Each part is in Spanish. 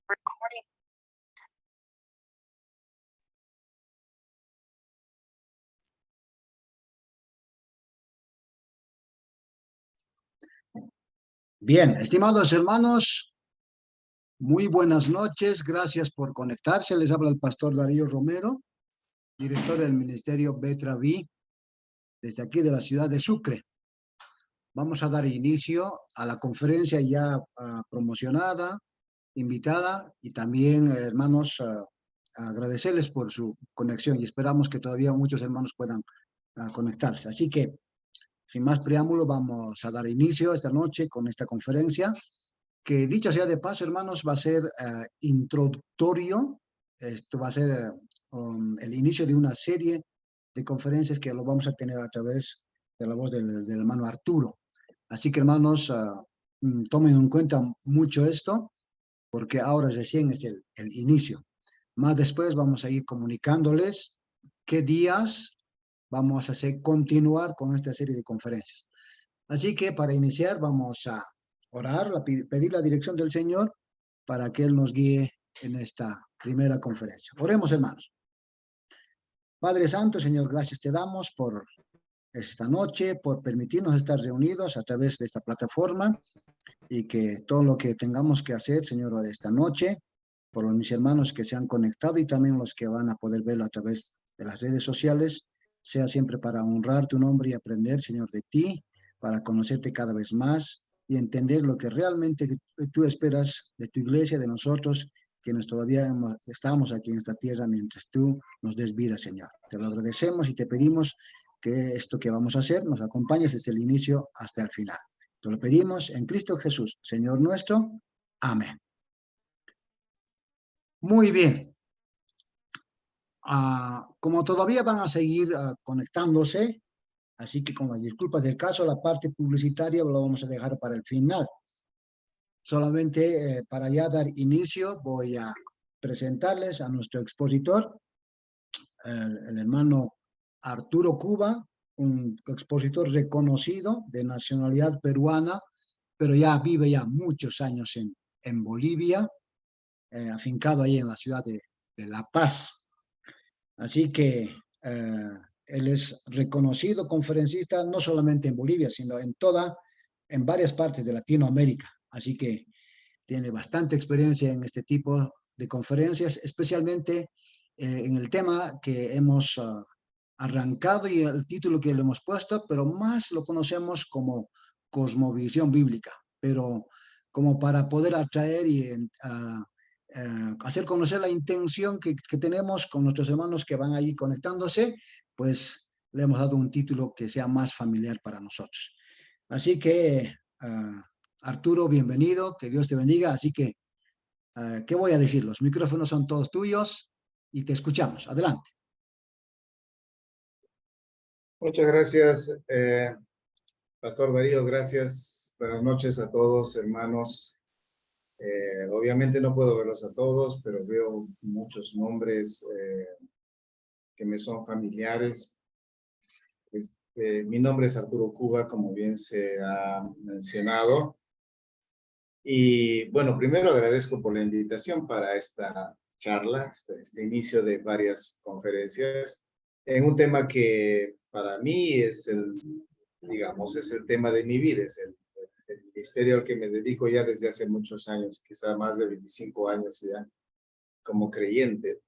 Recording. Bien, estimados hermanos, muy buenas noches. Gracias por conectarse. Les habla el pastor Darío Romero, director del Ministerio Betraví, desde aquí de la ciudad de Sucre. Vamos a dar inicio a la conferencia ya promocionada, invitada, y también, hermanos, agradecerles por su conexión y esperamos que todavía muchos hermanos puedan conectarse. Así que, sin más preámbulo, vamos a dar inicio esta noche con esta conferencia, que dicho sea de paso, hermanos, va a ser introductorio. Esto va a ser el inicio de una serie de conferencias que lo vamos a tener a través de la voz del hermano Arturo. Así que, hermanos, tomen en cuenta mucho esto, porque ahora recién es el inicio. Más después vamos a ir comunicándoles qué días vamos a hacer continuar con esta serie de conferencias. Así que para iniciar vamos a orar, pedir la dirección del Señor para que Él nos guíe en esta primera conferencia. Oremos, hermanos. Padre Santo, Señor, gracias te damos por esta noche, por permitirnos estar reunidos a través de esta plataforma y que todo lo que tengamos que hacer, Señor, esta noche, por mis hermanos que se han conectado y también los que van a poder verlo a través de las redes sociales, sea siempre para honrar tu nombre y aprender, Señor, de ti, para conocerte cada vez más y entender lo que realmente tú esperas de tu iglesia, de nosotros, quienes todavía estamos aquí en esta tierra mientras tú nos des vida, Señor. Te lo agradecemos y te pedimos que esto que vamos a hacer nos acompañes desde el inicio hasta el final. Te lo pedimos en Cristo Jesús, Señor nuestro. Amén. Muy bien. Como todavía van a seguir conectándose, así que con las disculpas del caso, la parte publicitaria lo vamos a dejar para el final. Solamente para ya dar inicio, voy a presentarles a nuestro expositor, el hermano Arturo Cuba, un expositor reconocido de nacionalidad peruana, pero ya vive ya muchos años en Bolivia, afincado ahí en la ciudad de La Paz. Así que él es reconocido conferencista no solamente en Bolivia, sino en varias partes de Latinoamérica. Así que tiene bastante experiencia en este tipo de conferencias, especialmente en el tema que hemos arrancado y el título que le hemos puesto, pero más lo conocemos como cosmovisión bíblica, pero como para poder atraer y hacer conocer la intención que tenemos con nuestros hermanos que van ahí conectándose, pues le hemos dado un título que sea más familiar para nosotros. Así que, Arturo, bienvenido, que Dios te bendiga. Así que, ¿qué voy a decir? Los micrófonos son todos tuyos y te escuchamos. Adelante. Muchas gracias, Pastor Darío. Gracias. Buenas noches a todos, hermanos. Obviamente no puedo verlos a todos, pero veo muchos nombres que me son familiares. Mi nombre es Arturo Cuba, como bien se ha mencionado. Y bueno, primero agradezco por la invitación para esta charla, este inicio de varias conferencias, en un tema que para mí es digamos, es el tema de mi vida, es el ministerio al que me dedico ya desde hace muchos años, quizá más de 25 años ya, como creyente.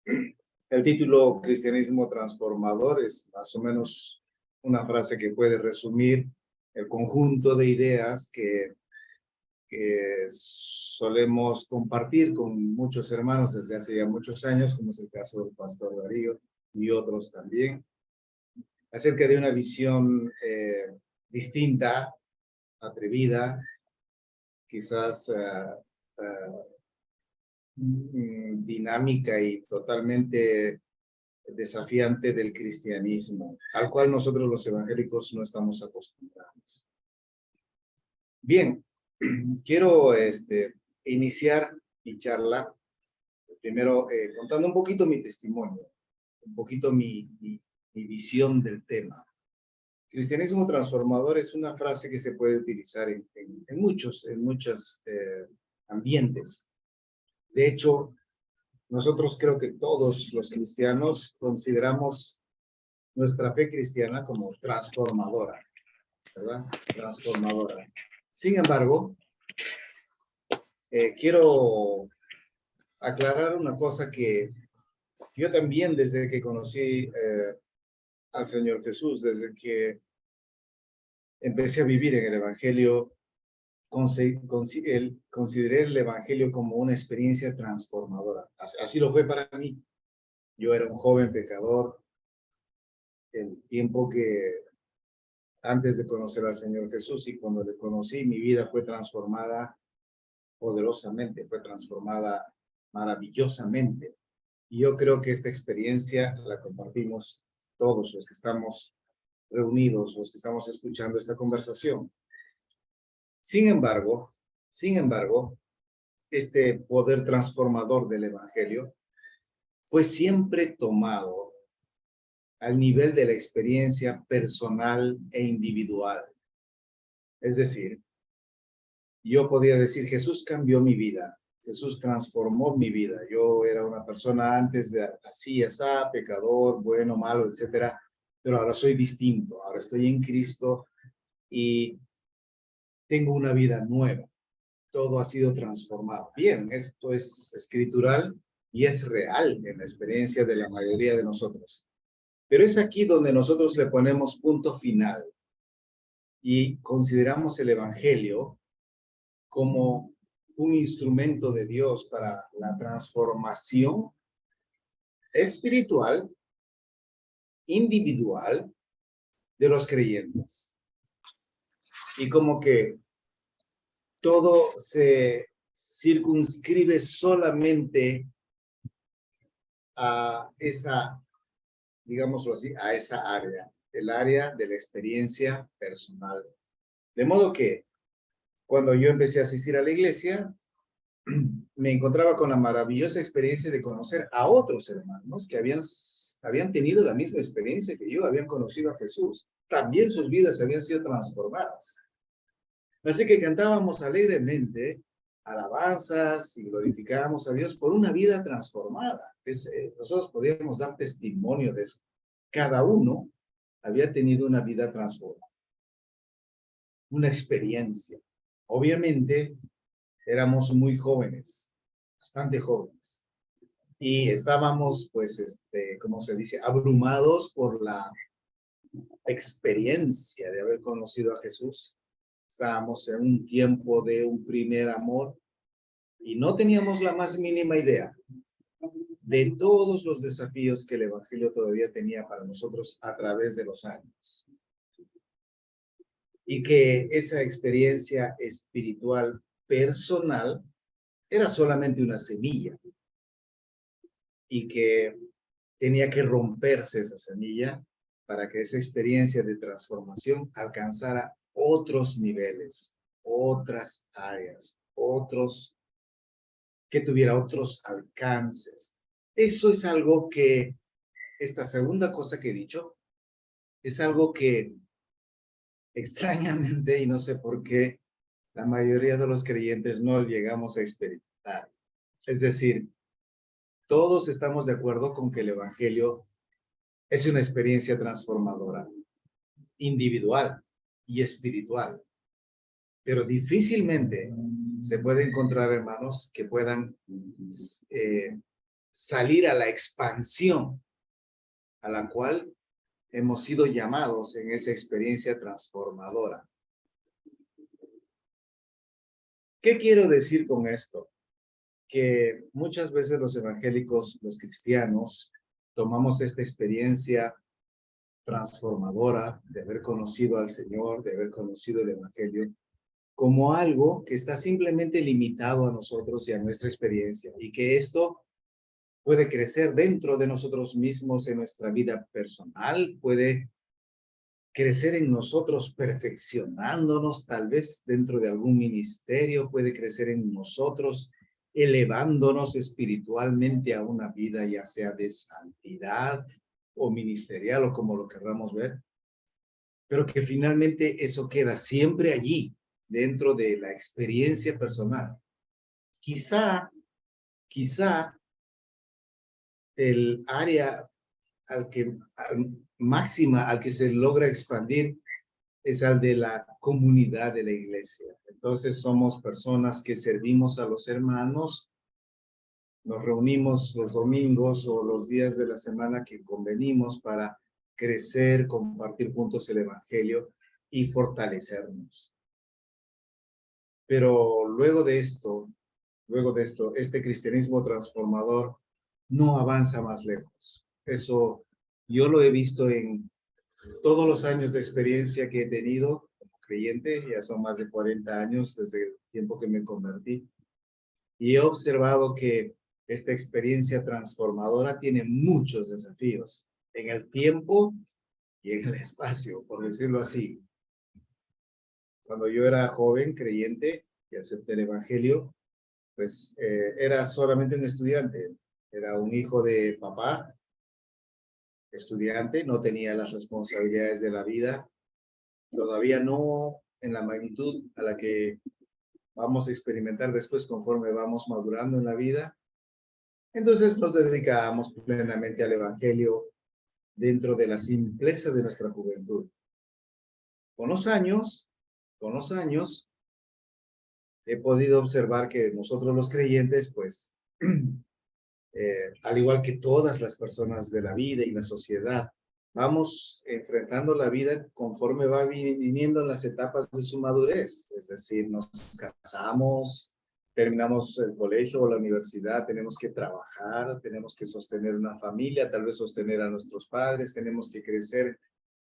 El título Cristianismo Transformador es más o menos una frase que puede resumir el conjunto de ideas que solemos compartir con muchos hermanos desde hace ya muchos años, como es el caso del pastor Darío y otros también, acerca de una visión distinta, atrevida, quizás dinámica y totalmente desafiante del cristianismo, al cual nosotros los evangélicos no estamos acostumbrados. Bien, quiero iniciar mi charla, primero contando un poquito mi testimonio, un poquito mi visión del tema. Cristianismo transformador es una frase que se puede utilizar en muchos ambientes. De hecho, nosotros creo que todos los cristianos consideramos nuestra fe cristiana como transformadora, ¿verdad? Transformadora. Sin embargo, quiero aclarar una cosa que yo también desde que conocí al Señor Jesús, desde que empecé a vivir en el Evangelio, consideré el Evangelio como una experiencia transformadora. Así lo fue para mí. Yo era un joven pecador, el tiempo que antes de conocer al Señor Jesús, y cuando le conocí, mi vida fue transformada poderosamente, fue transformada maravillosamente. Y yo creo que esta experiencia la compartimos todos los que estamos reunidos, los que estamos escuchando esta conversación. Sin embargo, este poder transformador del Evangelio fue siempre tomado al nivel de la experiencia personal e individual. Es decir, yo podía decir, Jesús cambió mi vida, Jesús transformó mi vida. Yo era una persona antes de así, pecador, bueno, malo, etcétera, pero ahora soy distinto, ahora estoy en Cristo y tengo una vida nueva. Todo ha sido transformado. Bien, esto es escritural y es real en la experiencia de la mayoría de nosotros. Pero es aquí donde nosotros le ponemos punto final y consideramos el Evangelio como un instrumento de Dios para la transformación espiritual, individual de los creyentes. Y como que todo se circunscribe solamente a esa, digámoslo así, a esa área, el área de la experiencia personal. De modo que cuando yo empecé a asistir a la iglesia, me encontraba con la maravillosa experiencia de conocer a otros hermanos que habían tenido la misma experiencia que yo, habían conocido a Jesús. También sus vidas habían sido transformadas. Así que cantábamos alegremente alabanzas y glorificábamos a Dios por una vida transformada. Nosotros podíamos dar testimonio de eso. Cada uno había tenido una vida transformada, una experiencia. Obviamente, éramos muy jóvenes, bastante jóvenes. Y estábamos, pues, como se dice, abrumados por la experiencia de haber conocido a Jesús. Estábamos en un tiempo de un primer amor y no teníamos la más mínima idea de todos los desafíos que el Evangelio todavía tenía para nosotros a través de los años. Y que esa experiencia espiritual personal era solamente una semilla y que tenía que romperse esa semilla para que esa experiencia de transformación alcanzara otros niveles, otras áreas, que tuviera otros alcances. Eso es algo que, esta segunda cosa que he dicho, es algo que extrañamente, y no sé por qué, la mayoría de los creyentes no llegamos a experimentar. Es decir, todos estamos de acuerdo con que el Evangelio es una experiencia transformadora, individual y espiritual. Pero difícilmente se puede encontrar hermanos que puedan salir a la expansión a la cual hemos sido llamados en esa experiencia transformadora. ¿Qué quiero decir con esto? Que muchas veces los evangélicos, los cristianos, tomamos esta experiencia transformadora de haber conocido al Señor, de haber conocido el Evangelio, como algo que está simplemente limitado a nosotros y a nuestra experiencia, y que esto puede crecer dentro de nosotros mismos en nuestra vida personal, puede crecer en nosotros perfeccionándonos, tal vez dentro de algún ministerio, puede crecer en nosotros elevándonos espiritualmente a una vida ya sea de santidad o ministerial o como lo querramos ver, pero que finalmente eso queda siempre allí, dentro de la experiencia personal. Quizá quizá el área máxima al que se logra expandir es al de la comunidad de la iglesia. Entonces somos personas que servimos a los hermanos, nos reunimos los domingos o los días de la semana que convenimos para crecer, compartir juntos el evangelio y fortalecernos. Pero luego de esto, este cristianismo transformador no avanza más lejos. Eso yo lo he visto en todos los años de experiencia que he tenido como creyente, ya son más de 40 años desde el tiempo que me convertí, y he observado que esta experiencia transformadora tiene muchos desafíos en el tiempo y en el espacio, por decirlo así. Cuando yo era joven creyente y acepté el evangelio, pues era solamente un estudiante, era un hijo de papá, estudiante, no tenía las responsabilidades de la vida, todavía no en la magnitud a la que vamos a experimentar después conforme vamos madurando en la vida. Entonces nos dedicábamos plenamente al evangelio dentro de la simpleza de nuestra juventud. Con los años, he podido observar que nosotros los creyentes, pues, al igual que todas las personas de la vida y la sociedad, vamos enfrentando la vida conforme va viniendo en las etapas de su madurez. Es decir, nos casamos, terminamos el colegio o la universidad, tenemos que trabajar, tenemos que sostener una familia, tal vez sostener a nuestros padres, tenemos que crecer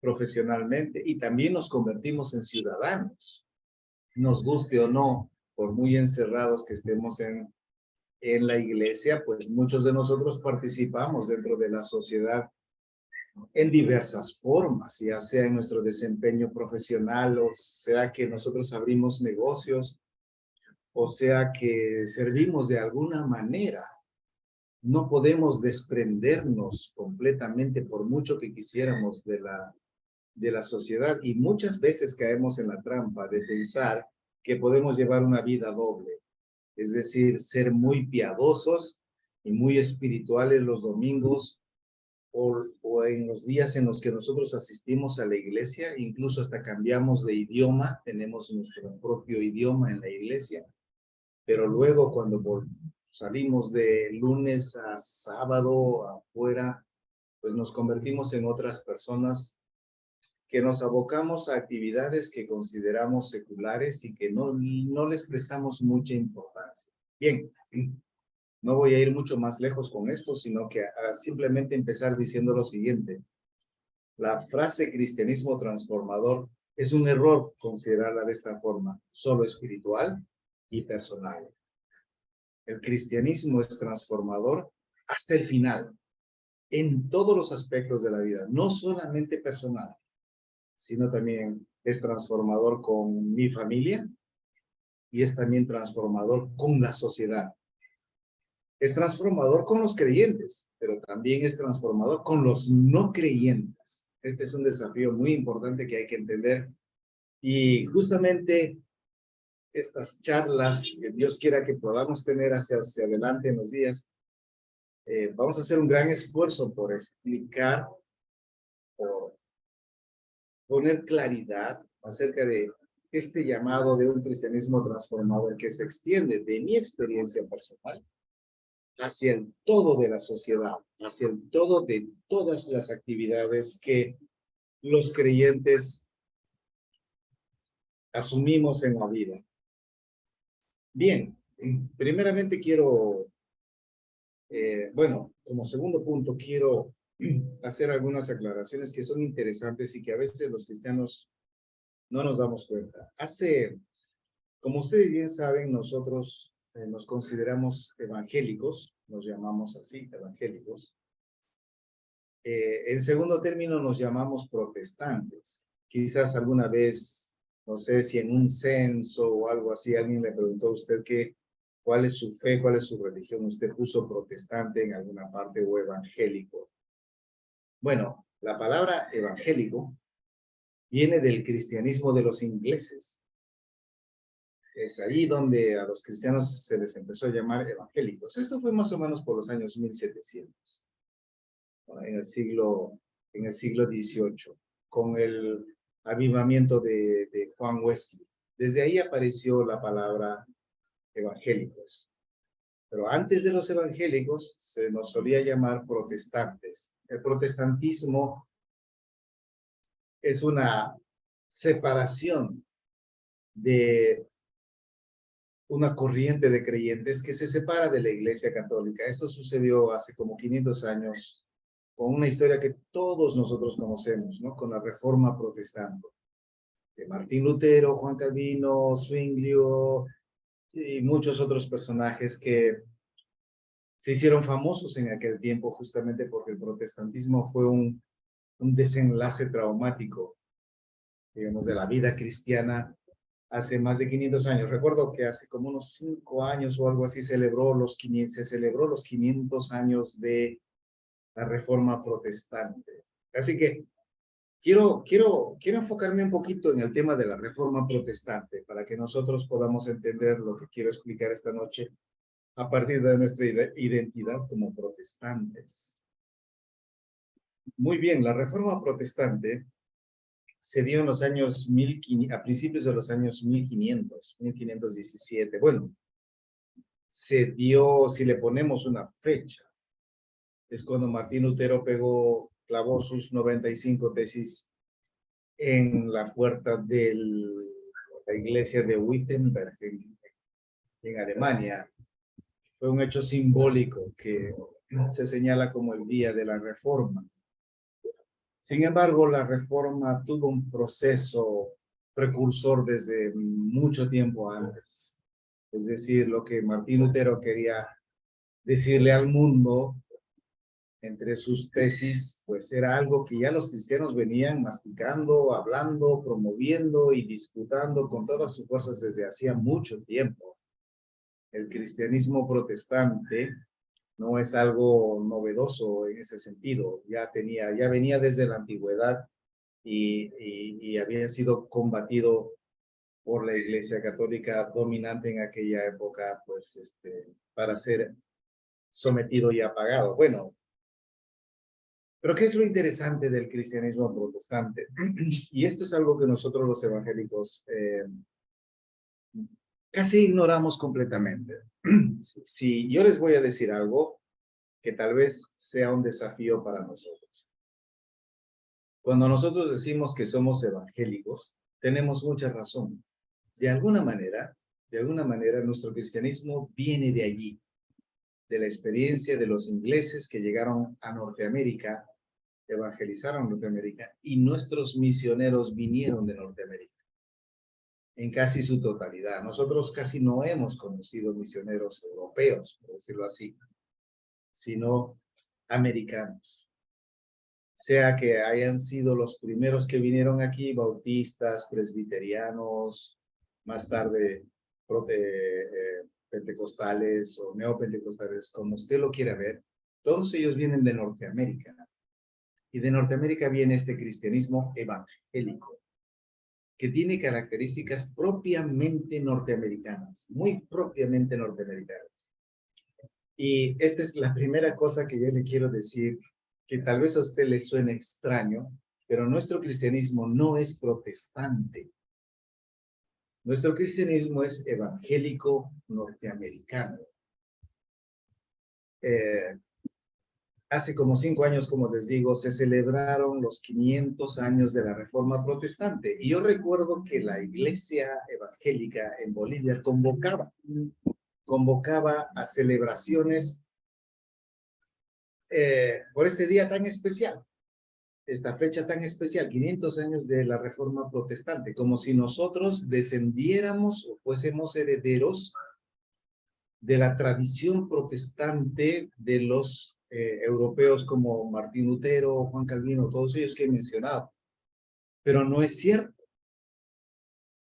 profesionalmente y también nos convertimos en ciudadanos, nos guste o no, por muy encerrados que estemos en la iglesia, pues muchos de nosotros participamos dentro de la sociedad en diversas formas, ya sea en nuestro desempeño profesional, o sea que nosotros abrimos negocios, o sea que servimos de alguna manera. No podemos desprendernos completamente por mucho que quisiéramos de la sociedad, y muchas veces caemos en la trampa de pensar que podemos llevar una vida doble. Es decir, ser muy piadosos y muy espirituales los domingos o en los días en los que nosotros asistimos a la iglesia, incluso hasta cambiamos de idioma, tenemos nuestro propio idioma en la iglesia, pero luego cuando salimos de lunes a sábado afuera, pues nos convertimos en otras personas que nos abocamos a actividades que consideramos seculares y que no les prestamos mucha importancia. Bien, no voy a ir mucho más lejos con esto, sino que simplemente empezar diciendo lo siguiente. La frase cristianismo transformador es un error considerarla de esta forma, solo espiritual y personal. El cristianismo es transformador hasta el final, en todos los aspectos de la vida, no solamente personal, sino también es transformador con mi familia y es también transformador con la sociedad. Es transformador con los creyentes, pero también es transformador con los no creyentes. Este es un desafío muy importante que hay que entender. Y justamente estas charlas que Dios quiera que podamos tener hacia adelante en los días, vamos a hacer un gran esfuerzo por explicar, por poner claridad acerca de este llamado de un cristianismo transformador que se extiende de mi experiencia personal hacia el todo de la sociedad, hacia el todo de todas las actividades que los creyentes asumimos en la vida. Bien, primeramente quiero, como segundo punto, quiero hacer algunas aclaraciones que son interesantes y que a veces los cristianos no nos damos cuenta. Como ustedes bien saben, nosotros nos consideramos evangélicos, nos llamamos así, evangélicos. En segundo término, nos llamamos protestantes. Quizás alguna vez, no sé si en un censo o algo así, alguien le preguntó a usted cuál es su fe, cuál es su religión. Usted puso protestante en alguna parte o evangélico. Bueno, la palabra evangélico viene del cristianismo de los ingleses. Es ahí donde a los cristianos se les empezó a llamar evangélicos. Esto fue más o menos por los años 1700, ¿no? en el siglo XVIII, con el avivamiento de Juan Wesley. Desde ahí apareció la palabra evangélicos. Pero antes de los evangélicos se nos solía llamar protestantes. El protestantismo es una separación de una corriente de creyentes que se separa de la Iglesia Católica. Esto sucedió hace como 500 años con una historia que todos nosotros conocemos, ¿no? Con la Reforma Protestante. De Martín Lutero, Juan Calvino, Zwinglio y muchos otros personajes que se hicieron famosos en aquel tiempo justamente porque el protestantismo fue un desenlace traumático, digamos, de la vida cristiana hace más de 500 años. Recuerdo que hace como unos 5 años o algo así se celebró los 500 años de la Reforma Protestante. Así que quiero enfocarme un poquito en el tema de la Reforma Protestante para que nosotros podamos entender lo que quiero explicar esta noche a partir de nuestra identidad como protestantes. Muy bien, la Reforma Protestante se dio en los años 1500, a principios de los años 1500, 1517. Bueno, se dio, si le ponemos una fecha, es cuando Martín Lutero clavó sus 95 tesis en la puerta de la iglesia de Wittenberg, en Alemania. Fue un hecho simbólico que se señala como el día de la Reforma. Sin embargo, la Reforma tuvo un proceso precursor desde mucho tiempo antes. Es decir, lo que Martín Lutero quería decirle al mundo entre sus tesis, pues era algo que ya los cristianos venían masticando, hablando, promoviendo y disputando con todas sus fuerzas desde hacía mucho tiempo. El cristianismo protestante no es algo novedoso en ese sentido. Ya venía desde la antigüedad y había sido combatido por la Iglesia Católica dominante en aquella época, pues, para ser sometido y apagado. Bueno, pero ¿qué es lo interesante del cristianismo protestante? Y esto es algo que nosotros los evangélicos casi ignoramos completamente. Si yo les voy a decir algo que tal vez sea un desafío para nosotros. Cuando nosotros decimos que somos evangélicos, tenemos mucha razón. De alguna manera, nuestro cristianismo viene de allí, de la experiencia de los ingleses que llegaron a Norteamérica, evangelizaron Norteamérica, y nuestros misioneros vinieron de Norteamérica, en casi su totalidad. Nosotros casi no hemos conocido misioneros europeos, por decirlo así, sino americanos. Sea que hayan sido los primeros que vinieron aquí, bautistas, presbiterianos, más tarde pentecostales o neopentecostales, como usted lo quiera ver, todos ellos vienen de Norteamérica. Y de Norteamérica viene este cristianismo evangélico, que tiene características propiamente norteamericanas, muy propiamente norteamericanas. Y esta es la primera cosa que yo le quiero decir, que tal vez a usted le suene extraño, pero nuestro cristianismo no es protestante. Nuestro cristianismo es evangélico norteamericano. Hace como 5 años, como les digo, se celebraron los 500 años de la Reforma Protestante. Y yo recuerdo que la iglesia evangélica en Bolivia convocaba a celebraciones por este día tan especial, esta fecha tan especial, 500 años de la Reforma Protestante, como si nosotros descendiéramos o fuésemos herederos de la tradición protestante de los europeos como Martín Lutero, Juan Calvino, todos ellos que he mencionado. Pero no es cierto.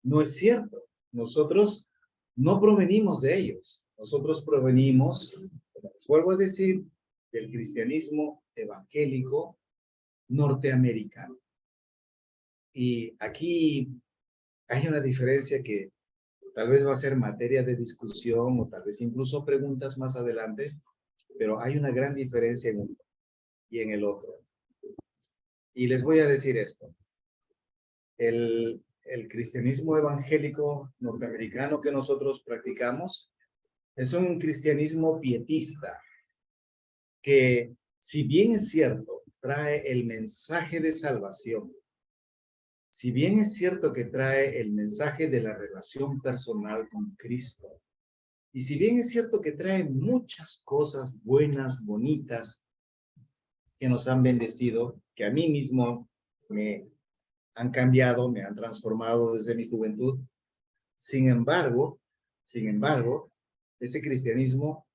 No es cierto. Nosotros no provenimos de ellos. Nosotros provenimos, les vuelvo a decir, del cristianismo evangélico norteamericano. Y aquí hay una diferencia que Tal vez va a ser materia de discusión o tal vez incluso preguntas más adelante, pero hay una gran diferencia en uno y en el otro. Y les voy a decir esto. El cristianismo evangélico norteamericano que nosotros practicamos es un cristianismo pietista que, si bien es cierto, trae el mensaje de salvación, si bien es cierto que trae el mensaje de la relación personal con Cristo, y si bien es cierto que trae muchas cosas buenas, bonitas, que nos han bendecido, que a mí mismo me han cambiado, me han transformado desde mi juventud, sin embargo, ese cristianismo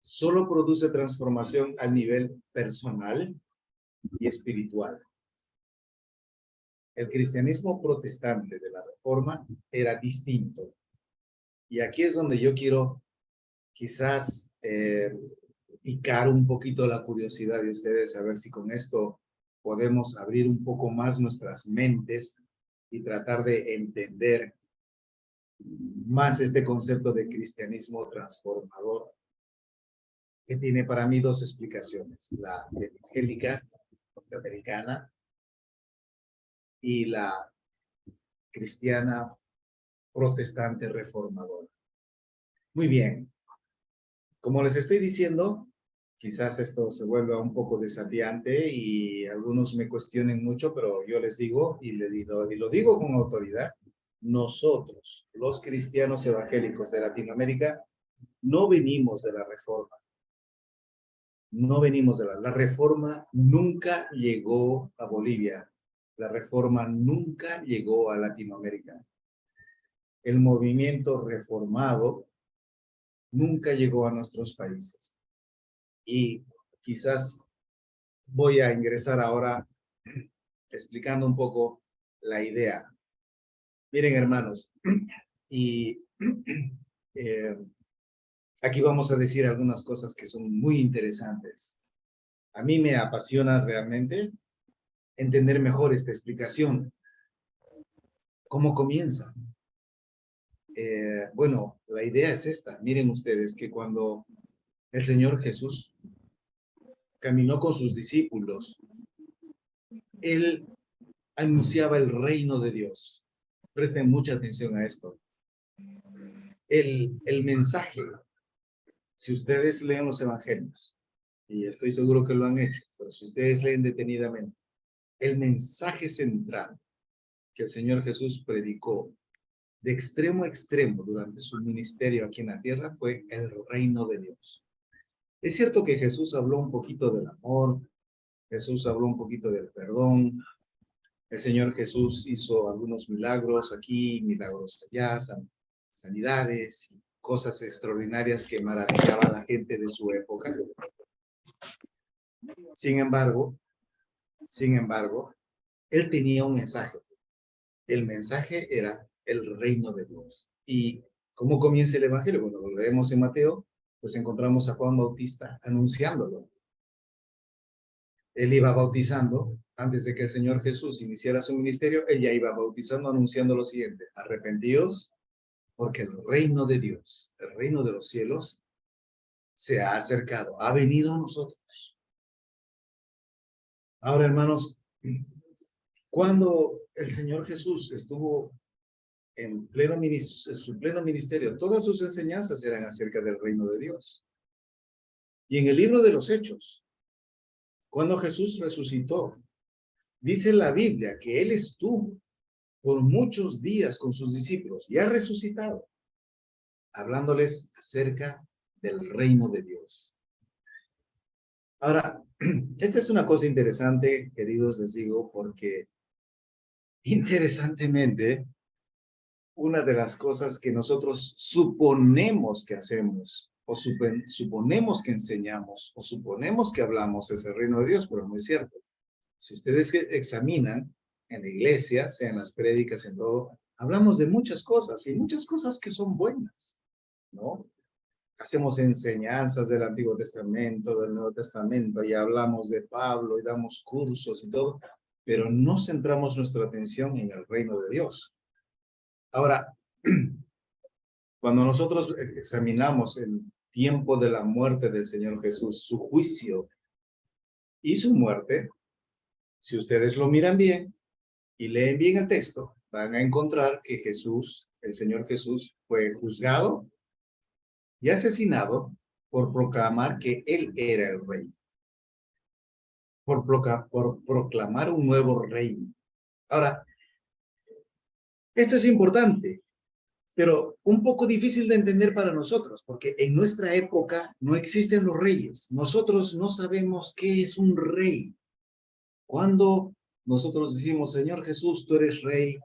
solo produce transformación a nivel personal y espiritual. El cristianismo protestante de la Reforma era distinto. Y aquí es donde yo quiero quizás picar un poquito la curiosidad de ustedes, a ver si con esto podemos abrir un poco más nuestras mentes y tratar de entender más este concepto de cristianismo transformador, que tiene para mí dos explicaciones: la evangélica norteamericana y la cristiana protestante reformadora. Muy bien, como les estoy diciendo, quizás esto se vuelva un poco desafiante y algunos me cuestionen mucho, pero yo les digo y lo digo con autoridad: nosotros, los cristianos evangélicos de Latinoamérica, no venimos de la Reforma. No venimos de la Reforma nunca llegó a Bolivia. La Reforma nunca llegó a Latinoamérica. El movimiento reformado nunca llegó a nuestros países. Y quizás voy a ingresar ahora explicando un poco la idea. Miren, hermanos, y aquí vamos a decir algunas cosas que son muy interesantes. A mí me apasiona realmente entender mejor esta explicación. ¿Cómo comienza? Bueno, la idea es esta. Miren ustedes que cuando el Señor Jesús caminó con sus discípulos, Él anunciaba el reino de Dios. Presten mucha atención a esto. El mensaje, si ustedes leen los evangelios, y estoy seguro que lo han hecho, pero si ustedes leen detenidamente, el mensaje central que el Señor Jesús predicó de extremo a extremo durante su ministerio aquí en la tierra fue el reino de Dios. Es cierto que Jesús habló un poquito del amor, Jesús habló un poquito del perdón, el Señor Jesús hizo algunos milagros aquí, milagros allá, sanidades, cosas extraordinarias que maravillaban a la gente de su época. Sin embargo, Él tenía un mensaje. El mensaje era el reino de Dios. ¿Y cómo comienza el evangelio? Bueno, lo leemos en Mateo, pues encontramos a Juan Bautista anunciándolo. Él iba bautizando, antes de que el Señor Jesús iniciara su ministerio, él ya iba bautizando, anunciando lo siguiente: arrepentíos, porque el reino de Dios, el reino de los cielos, se ha acercado, ha venido a nosotros. Ahora, hermanos, cuando el Señor Jesús estuvo en su pleno ministerio, todas sus enseñanzas eran acerca del reino de Dios. Y en el libro de los Hechos, cuando Jesús resucitó, dice la Biblia que Él estuvo por muchos días con sus discípulos y ha resucitado, hablándoles acerca del reino de Dios. Ahora, esta es una cosa interesante, queridos, les digo, porque interesantemente, una de las cosas que nosotros suponemos que hacemos, o suponemos que enseñamos, o suponemos que hablamos, es el reino de Dios, pero no es cierto. Si ustedes examinan en la iglesia, sea en las prédicas, en todo, hablamos de muchas cosas, y muchas cosas que son buenas, ¿no? Hacemos enseñanzas del Antiguo Testamento, del Nuevo Testamento, y hablamos de Pablo, y damos cursos y todo, pero no centramos nuestra atención en el reino de Dios. Ahora, Cuando nosotros examinamos el tiempo de la muerte del Señor Jesús, su juicio y su muerte, si ustedes lo miran bien y leen bien el texto, van a encontrar que Jesús, el Señor Jesús, fue juzgado y asesinado por proclamar que Él era el Rey. Por proclamar un nuevo reino. Ahora, esto es importante, pero un poco difícil de entender para nosotros, porque en nuestra época no existen los reyes. Nosotros no sabemos qué es un rey. Cuando nosotros decimos, Señor Jesús, tú eres rey,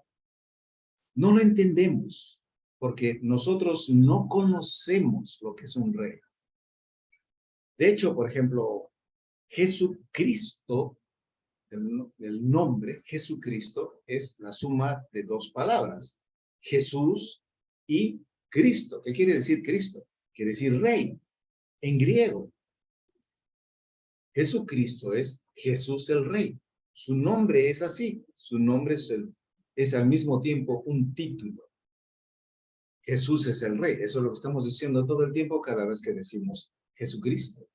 no lo entendemos, porque nosotros no conocemos lo que es un rey. De hecho, por ejemplo, Jesucristo, el nombre Jesucristo es la suma de dos palabras, Jesús y Cristo. ¿Qué quiere decir Cristo? Quiere decir rey, en griego. Jesucristo es Jesús el Rey. Su nombre es así. Su nombre es al mismo tiempo un título. Jesús es el Rey. Eso es lo que estamos diciendo todo el tiempo cada vez que decimos Jesucristo.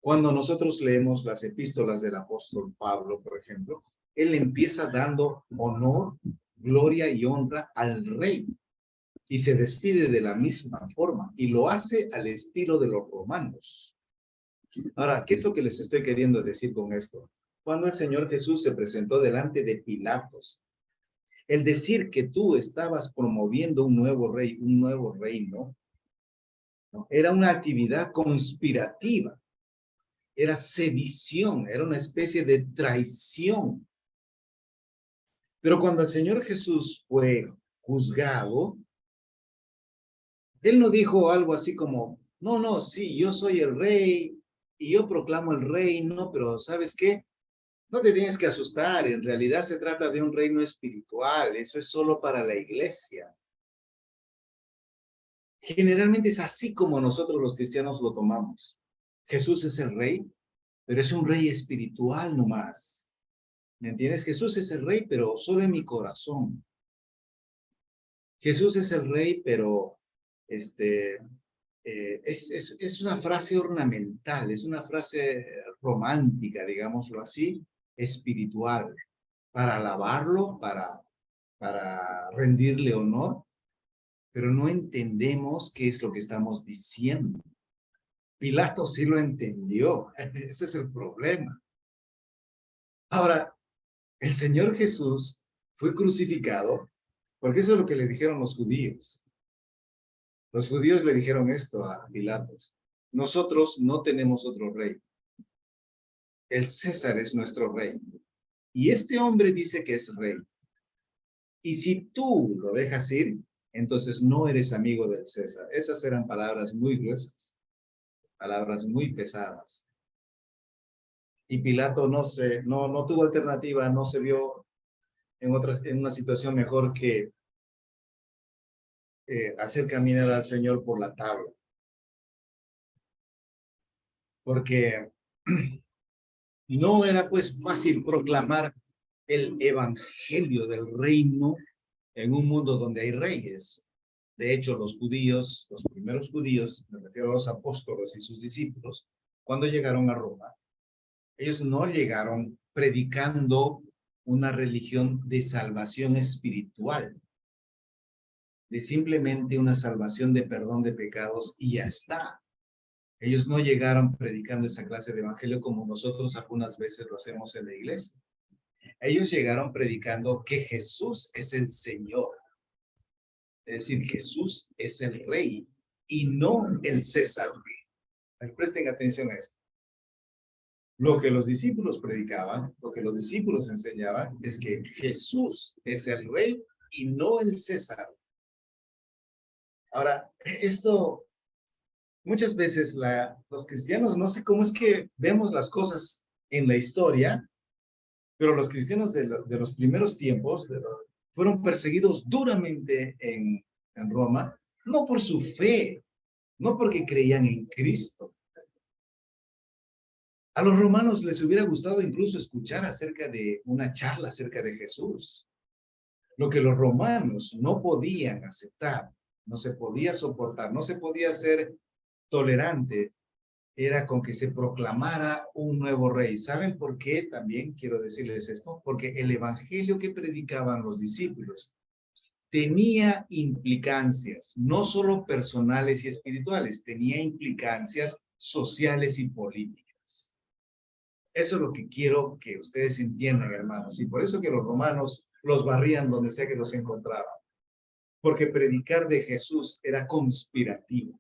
Cuando nosotros leemos las epístolas del apóstol Pablo, por ejemplo, él empieza dando honor, gloria y honra al Rey. Y se despide de la misma forma. Y lo hace al estilo de los romanos. Ahora, ¿qué es lo que les estoy queriendo decir con esto? Cuando el Señor Jesús se presentó delante de Pilatos, el decir que tú estabas promoviendo un nuevo rey, un nuevo reino, ¿no? Era una actividad conspirativa, era sedición, era una especie de traición. Pero cuando el Señor Jesús fue juzgado, Él no dijo algo así como, no, sí, yo soy el rey y yo proclamo el reino, pero ¿sabes qué? No te tienes que asustar, en realidad se trata de un reino espiritual, eso es solo para la iglesia. Generalmente es así como nosotros los cristianos lo tomamos. Jesús es el rey, pero es un rey espiritual nomás. ¿Me entiendes? Jesús es el rey, pero solo en mi corazón. Jesús es el rey, pero es una frase ornamental, es una frase romántica, digámoslo así, espiritual, para alabarlo, para rendirle honor, pero no entendemos qué es lo que estamos diciendo. Pilato sí lo entendió, ese es el problema. Ahora, el Señor Jesús fue crucificado, porque eso es lo que le dijeron los judíos. Los judíos le dijeron esto a Pilatos: nosotros no tenemos otro rey. El César es nuestro rey. Y este hombre dice que es rey. Y si tú lo dejas ir, entonces no eres amigo del César. Esas eran palabras muy gruesas, palabras muy pesadas. Y Pilato no tuvo alternativa, no se vio en una situación mejor que hacer caminar al Señor por la tabla. Porque no era pues fácil proclamar el evangelio del reino en un mundo donde hay reyes. De hecho, los judíos, los primeros judíos, me refiero a los apóstoles y sus discípulos, cuando llegaron a Roma, ellos no llegaron predicando una religión de salvación espiritual, de simplemente una salvación de perdón de pecados y ya está. Ellos no llegaron predicando esa clase de evangelio como nosotros algunas veces lo hacemos en la iglesia. Ellos llegaron predicando que Jesús es el Señor. Es decir, Jesús es el Rey y no el César. Presten atención a esto. Lo que los discípulos predicaban, lo que los discípulos enseñaban, es que Jesús es el Rey y no el César. Ahora, esto, muchas veces los cristianos, no sé cómo es que vemos las cosas en la historia, pero los cristianos de los primeros tiempos fueron perseguidos duramente en Roma, no por su fe, no porque creían en Cristo. A los romanos les hubiera gustado incluso escuchar acerca de una charla acerca de Jesús. Lo que los romanos no podían aceptar no se podía soportar, no se podía ser tolerante, era con que se proclamara un nuevo rey. ¿Saben por qué? También quiero decirles esto, porque el evangelio que predicaban los discípulos tenía implicancias, no solo personales y espirituales, tenía implicancias sociales y políticas. Eso es lo que quiero que ustedes entiendan, hermanos, y por eso que los romanos los barrían donde sea que los encontraban, porque predicar de Jesús era conspirativo.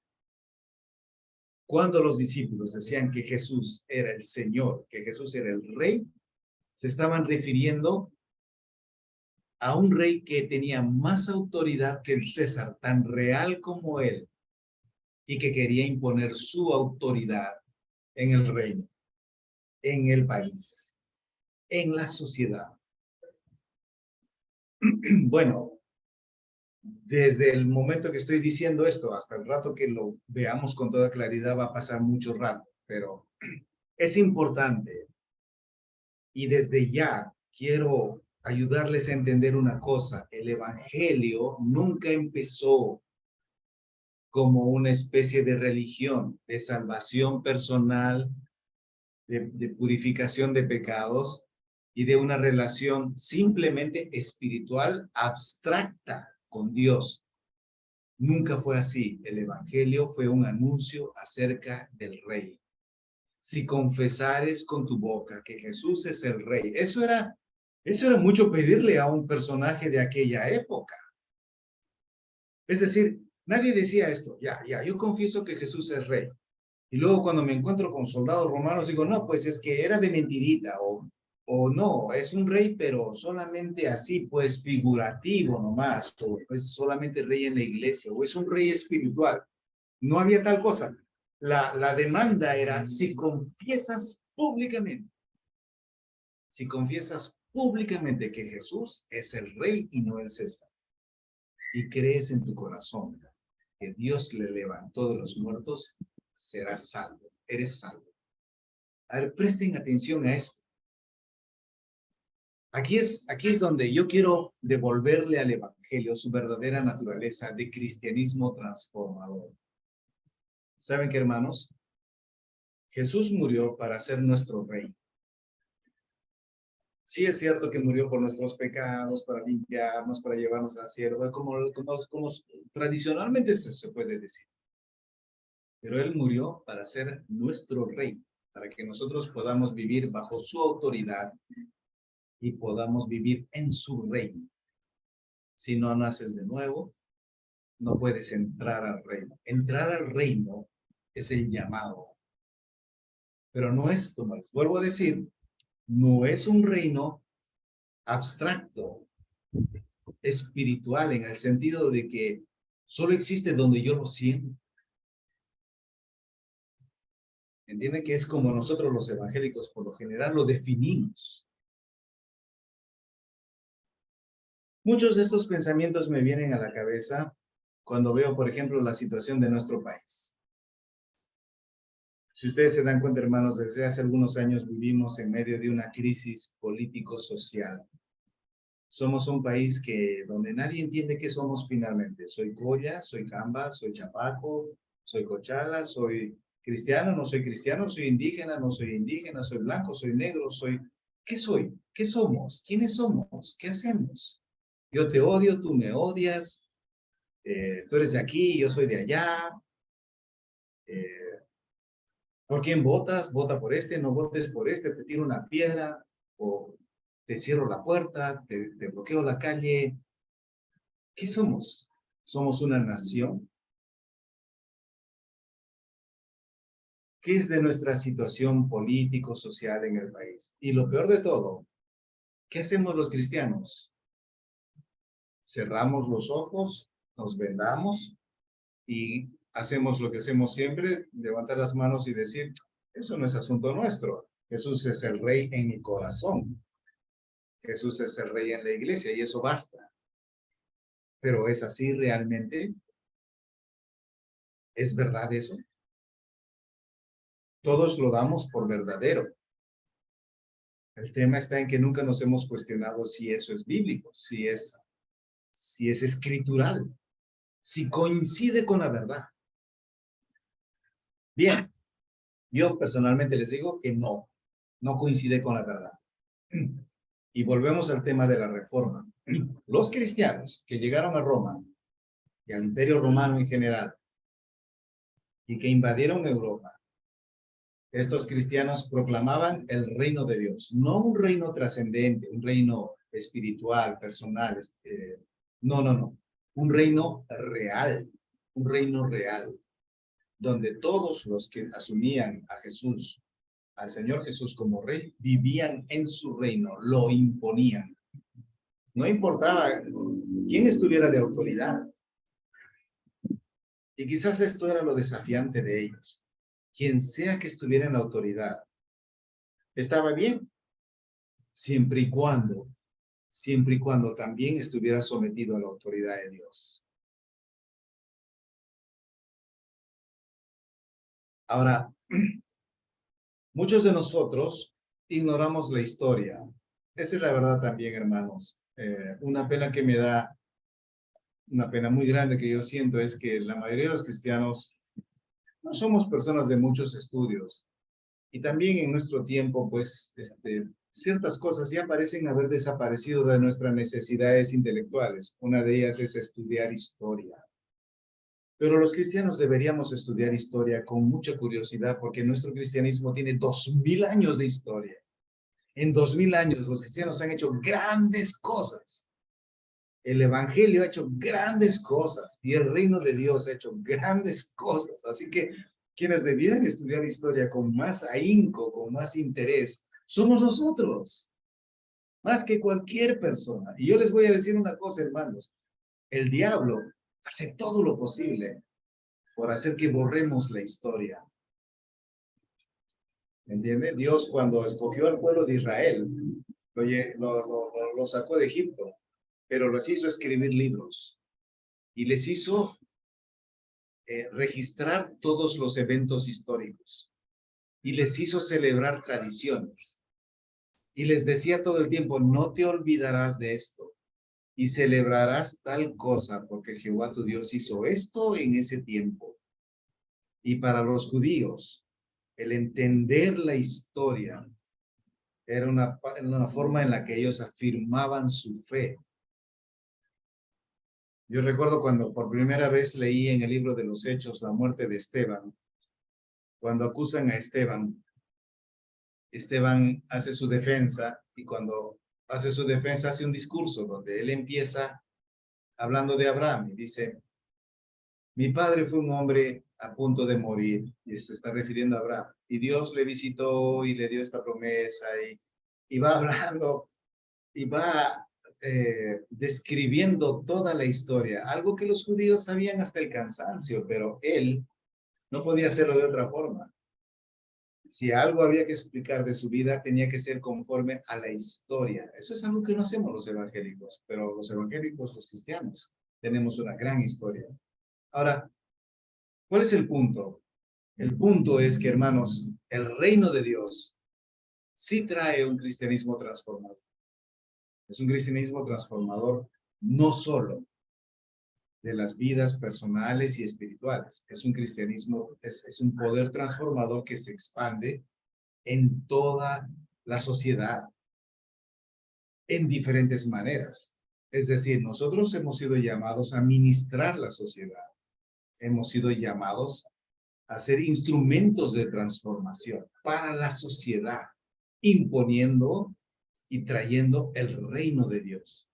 Cuando los discípulos decían que Jesús era el Señor, que Jesús era el Rey, se estaban refiriendo a un rey que tenía más autoridad que el César, tan real como él, y que quería imponer su autoridad en el reino, en el país, en la sociedad. Bueno, desde el momento que estoy diciendo esto hasta el rato que lo veamos con toda claridad va a pasar mucho rato, pero es importante y desde ya quiero ayudarles a entender una cosa. El evangelio nunca empezó como una especie de religión, de salvación personal, de purificación de pecados y de una relación simplemente espiritual abstracta con Dios. Nunca fue así. El evangelio fue un anuncio acerca del Rey. Si confesares con tu boca que Jesús es el Rey, eso era mucho pedirle a un personaje de aquella época. Es decir, nadie decía esto, ya, yo confieso que Jesús es Rey. Y luego cuando me encuentro con soldados romanos digo, no, pues es que era de mentirita, o no, es un rey, pero solamente así, pues figurativo nomás, o es solamente rey en la iglesia, o es un rey espiritual. No había tal cosa. La demanda era, si confiesas públicamente que Jesús es el rey y no el César, y crees en tu corazón que Dios le levantó de los muertos, serás salvo, eres salvo. A ver, presten atención a esto. Aquí es donde yo quiero devolverle al evangelio su verdadera naturaleza de cristianismo transformador. ¿Saben qué, hermanos? Jesús murió para ser nuestro rey. Sí es cierto que murió por nuestros pecados, para limpiarnos, para llevarnos al cielo, como tradicionalmente se puede decir. Pero Él murió para ser nuestro rey, para que nosotros podamos vivir bajo su autoridad y podamos vivir en su reino. Si no naces de nuevo, no puedes entrar al reino. Entrar al reino es el llamado, pero no es como es. Vuelvo a decir, no es un reino abstracto, espiritual, en el sentido de que solo existe donde yo lo siento. Entienden que es como nosotros los evangélicos por lo general lo definimos. Muchos de estos pensamientos me vienen a la cabeza cuando veo, por ejemplo, la situación de nuestro país. Si ustedes se dan cuenta, hermanos, desde hace algunos años vivimos en medio de una crisis político-social. Somos un país donde nadie entiende qué somos finalmente. Soy Colla, soy Camba, soy Chapaco, soy Cochala, soy cristiano, no soy cristiano, soy indígena, no soy indígena, soy blanco, soy negro, soy... ¿Qué soy? ¿Qué somos? ¿Quiénes somos? ¿Qué hacemos? Yo te odio, tú me odias, tú eres de aquí, yo soy de allá. ¿Por quién votas? Vota por este, no votes por este, te tiro una piedra, o te cierro la puerta, te bloqueo la calle. ¿Qué somos? ¿Somos una nación? ¿Qué es de nuestra situación político-social en el país? Y lo peor de todo, ¿qué hacemos los cristianos? Cerramos los ojos, nos vendamos y hacemos lo que hacemos siempre, levantar las manos y decir, eso no es asunto nuestro. Jesús es el rey en mi corazón. Jesús es el rey en la iglesia y eso basta. Pero ¿es así realmente? ¿Es verdad eso? Todos lo damos por verdadero. El tema está en que nunca nos hemos cuestionado si eso es bíblico, si es escritural. si coincide con la verdad. Bien, yo personalmente les digo que no coincide con la verdad. Y volvemos al tema de la reforma. Los cristianos que llegaron a Roma y al Imperio Romano en general y que invadieron Europa, estos cristianos proclamaban el reino de Dios, no un reino trascendente, un reino espiritual, personal, no, un reino real, donde todos los que asumían a Jesús, al Señor Jesús como rey, vivían en su reino, lo imponían. No importaba quién estuviera de autoridad. Y quizás esto era lo desafiante de ellos. Quien sea que estuviera en la autoridad, estaba bien, siempre y cuando también estuviera sometido a la autoridad de Dios. Ahora, muchos de nosotros ignoramos la historia. Esa es la verdad también, hermanos. Una pena que me da, una pena muy grande que yo siento es que la mayoría de los cristianos no somos personas de muchos estudios. Y también en nuestro tiempo, pues, ciertas cosas ya parecen haber desaparecido de nuestras necesidades intelectuales. Una de ellas es estudiar historia. Pero los cristianos deberíamos estudiar historia con mucha curiosidad porque nuestro cristianismo tiene 2000 años de historia. En 2000 años los cristianos han hecho grandes cosas. El evangelio ha hecho grandes cosas y el reino de Dios ha hecho grandes cosas. Así que quienes debieran estudiar historia con más ahínco, con más interés, somos nosotros, más que cualquier persona. Y yo les voy a decir una cosa, hermanos. El diablo hace todo lo posible por hacer que borremos la historia. ¿Entiende? Dios cuando escogió al pueblo de Israel, lo sacó de Egipto, pero los hizo escribir libros y les hizo registrar todos los eventos históricos y les hizo celebrar tradiciones y les decía todo el tiempo, no te olvidarás de esto y celebrarás tal cosa porque Jehová tu Dios hizo esto en ese tiempo. Y para los judíos, el entender la historia era una forma en la que ellos afirmaban su fe. Yo recuerdo cuando por primera vez leí en el libro de los Hechos la muerte de Esteban. Cuando acusan a Esteban, Esteban hace su defensa y cuando hace su defensa hace un discurso donde él empieza hablando de Abraham y dice, mi padre fue un hombre a punto de morir, y se está refiriendo a Abraham, y Dios le visitó y le dio esta promesa y va hablando y va describiendo toda la historia, algo que los judíos sabían hasta el cansancio, pero él no podía hacerlo de otra forma. Si algo había que explicar de su vida, tenía que ser conforme a la historia. Eso es algo que no hacemos los evangélicos, pero los evangélicos, los cristianos, tenemos una gran historia. Ahora, ¿cuál es el punto? El punto es que, hermanos, el reino de Dios sí trae un cristianismo transformador. Es un cristianismo transformador no solo de las vidas personales y espirituales. Es un cristianismo, es un poder transformador que se expande en toda la sociedad, en diferentes maneras. Es decir, nosotros hemos sido llamados a ministrar la sociedad. Hemos sido llamados a ser instrumentos de transformación para la sociedad, imponiendo y trayendo el reino de Dios.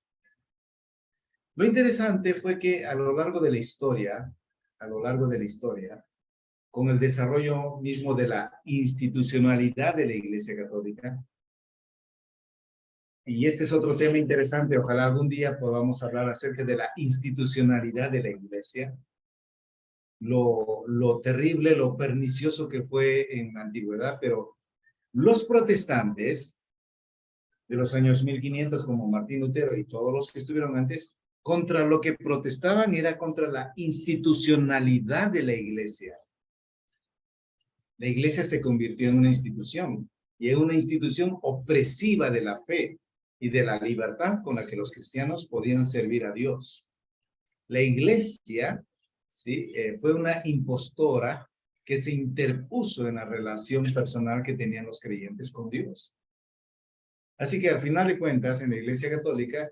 Lo interesante fue que a lo largo de la historia, con el desarrollo mismo de la institucionalidad de la Iglesia Católica, y este es otro tema interesante, ojalá algún día podamos hablar acerca de la institucionalidad de la Iglesia, lo terrible, lo pernicioso que fue en la antigüedad, pero los protestantes de los años 1500, como Martín Lutero y todos los que estuvieron antes, contra lo que protestaban era contra la institucionalidad de la Iglesia. La Iglesia se convirtió en una institución, y en una institución opresiva de la fe y de la libertad con la que los cristianos podían servir a Dios. La iglesia, ¿sí? Fue una impostora que se interpuso en la relación personal que tenían los creyentes con Dios. Así que al final de cuentas, en la Iglesia Católica,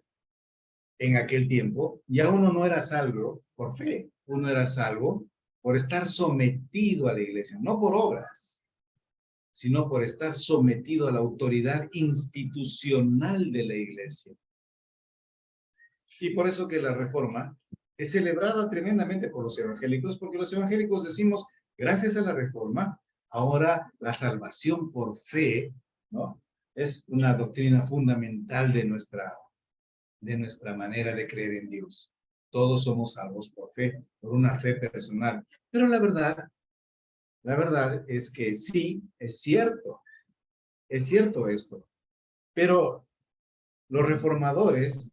en aquel tiempo, ya uno no era salvo por fe, uno era salvo por estar sometido a la iglesia, no por obras, sino por estar sometido a la autoridad institucional de la iglesia. Y por eso que la reforma es celebrada tremendamente por los evangélicos, porque los evangélicos decimos, gracias a la reforma, ahora la salvación por fe, ¿no? Es una doctrina fundamental de nuestra manera de creer en Dios. Todos somos salvos por fe, por una fe personal. Pero la verdad es que sí, es cierto esto. Pero los reformadores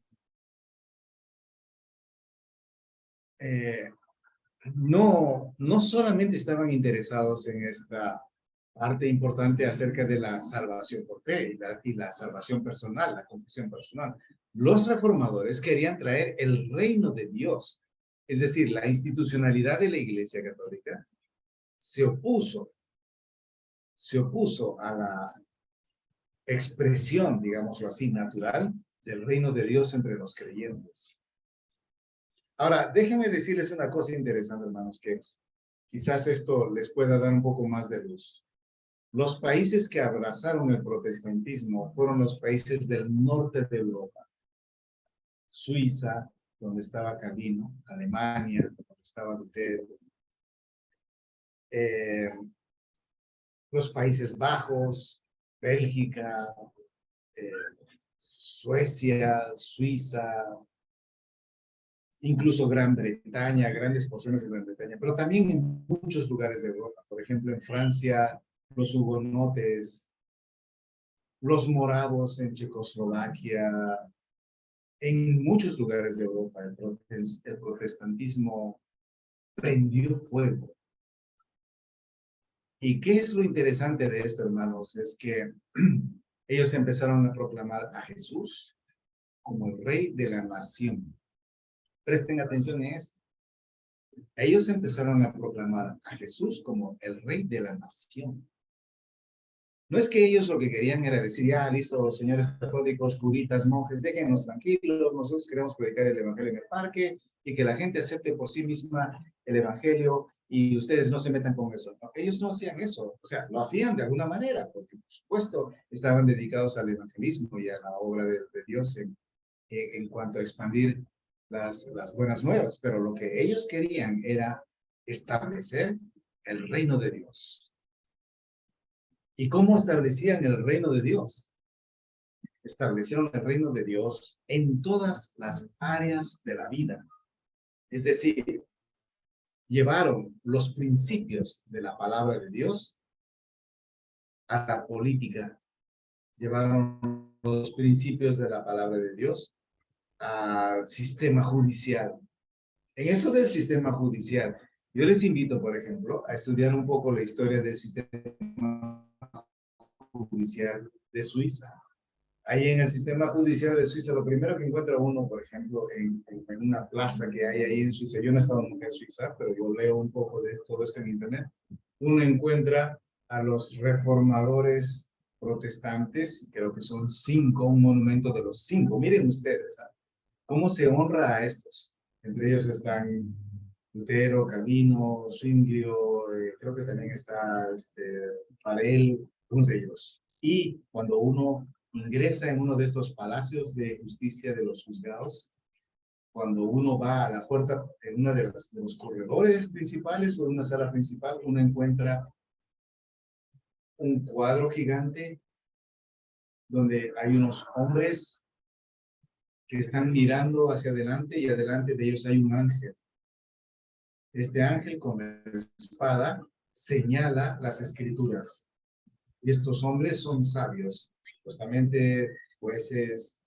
no solamente estaban interesados en esta parte importante acerca de la salvación por fe y la salvación personal, la confesión personal. Los reformadores querían traer el reino de Dios, es decir, la institucionalidad de la Iglesia Católica se opuso a la expresión, digámoslo así, natural del reino de Dios entre los creyentes. Ahora, déjenme decirles una cosa interesante, hermanos, que quizás esto les pueda dar un poco más de luz. Los países que abrazaron el protestantismo fueron los países del norte de Europa. Suiza, donde estaba Calvino, Alemania, donde estaba Lutero, los Países Bajos, Bélgica, Suecia, Suiza, incluso Gran Bretaña, grandes porciones de Gran Bretaña, pero también en muchos lugares de Europa. Por ejemplo, en Francia, los hugonotes, los moravos en Checoslovaquia, en muchos lugares de Europa, el protestantismo prendió fuego. ¿Y qué es lo interesante de esto, hermanos? Es que ellos empezaron a proclamar a Jesús como el rey de la nación. Presten atención en esto. Ellos empezaron a proclamar a Jesús como el rey de la nación. No es que ellos lo que querían era decir, ya, listo, señores católicos, curitas, monjes, déjenos tranquilos, nosotros queremos predicar el evangelio en el parque y que la gente acepte por sí misma el evangelio y ustedes no se metan con eso. No, ellos no hacían eso, o sea, lo hacían de alguna manera, porque por supuesto estaban dedicados al evangelismo y a la obra de Dios en cuanto a expandir las buenas nuevas, pero lo que ellos querían era establecer el reino de Dios. ¿Y cómo establecían el reino de Dios? Establecieron el reino de Dios en todas las áreas de la vida. Es decir, llevaron los principios de la palabra de Dios a la política. Llevaron los principios de la palabra de Dios al sistema judicial. En esto del sistema judicial, yo les invito, por ejemplo, a estudiar un poco la historia del sistema judicial de Suiza. Ahí en el sistema judicial de Suiza, lo primero que encuentra uno, por ejemplo, en una plaza que hay ahí en Suiza, yo no he estado nunca en Suiza, pero yo leo un poco de todo esto en internet, uno encuentra a los reformadores protestantes, creo que son 5, un monumento de los 5. Miren ustedes, ¿sabes? ¿Cómo se honra a estos? Entre ellos están Lutero, Calvino, Zwinglio, creo que también está Farel, algunos de ellos. Y cuando uno ingresa en uno de estos palacios de justicia de los juzgados, cuando uno va a la puerta en una de los corredores principales o en una sala principal, uno encuentra un cuadro gigante donde hay unos hombres que están mirando hacia adelante y adelante de ellos hay un ángel. Este ángel con la espada señala las escrituras. Y estos hombres son sabios, supuestamente jueces,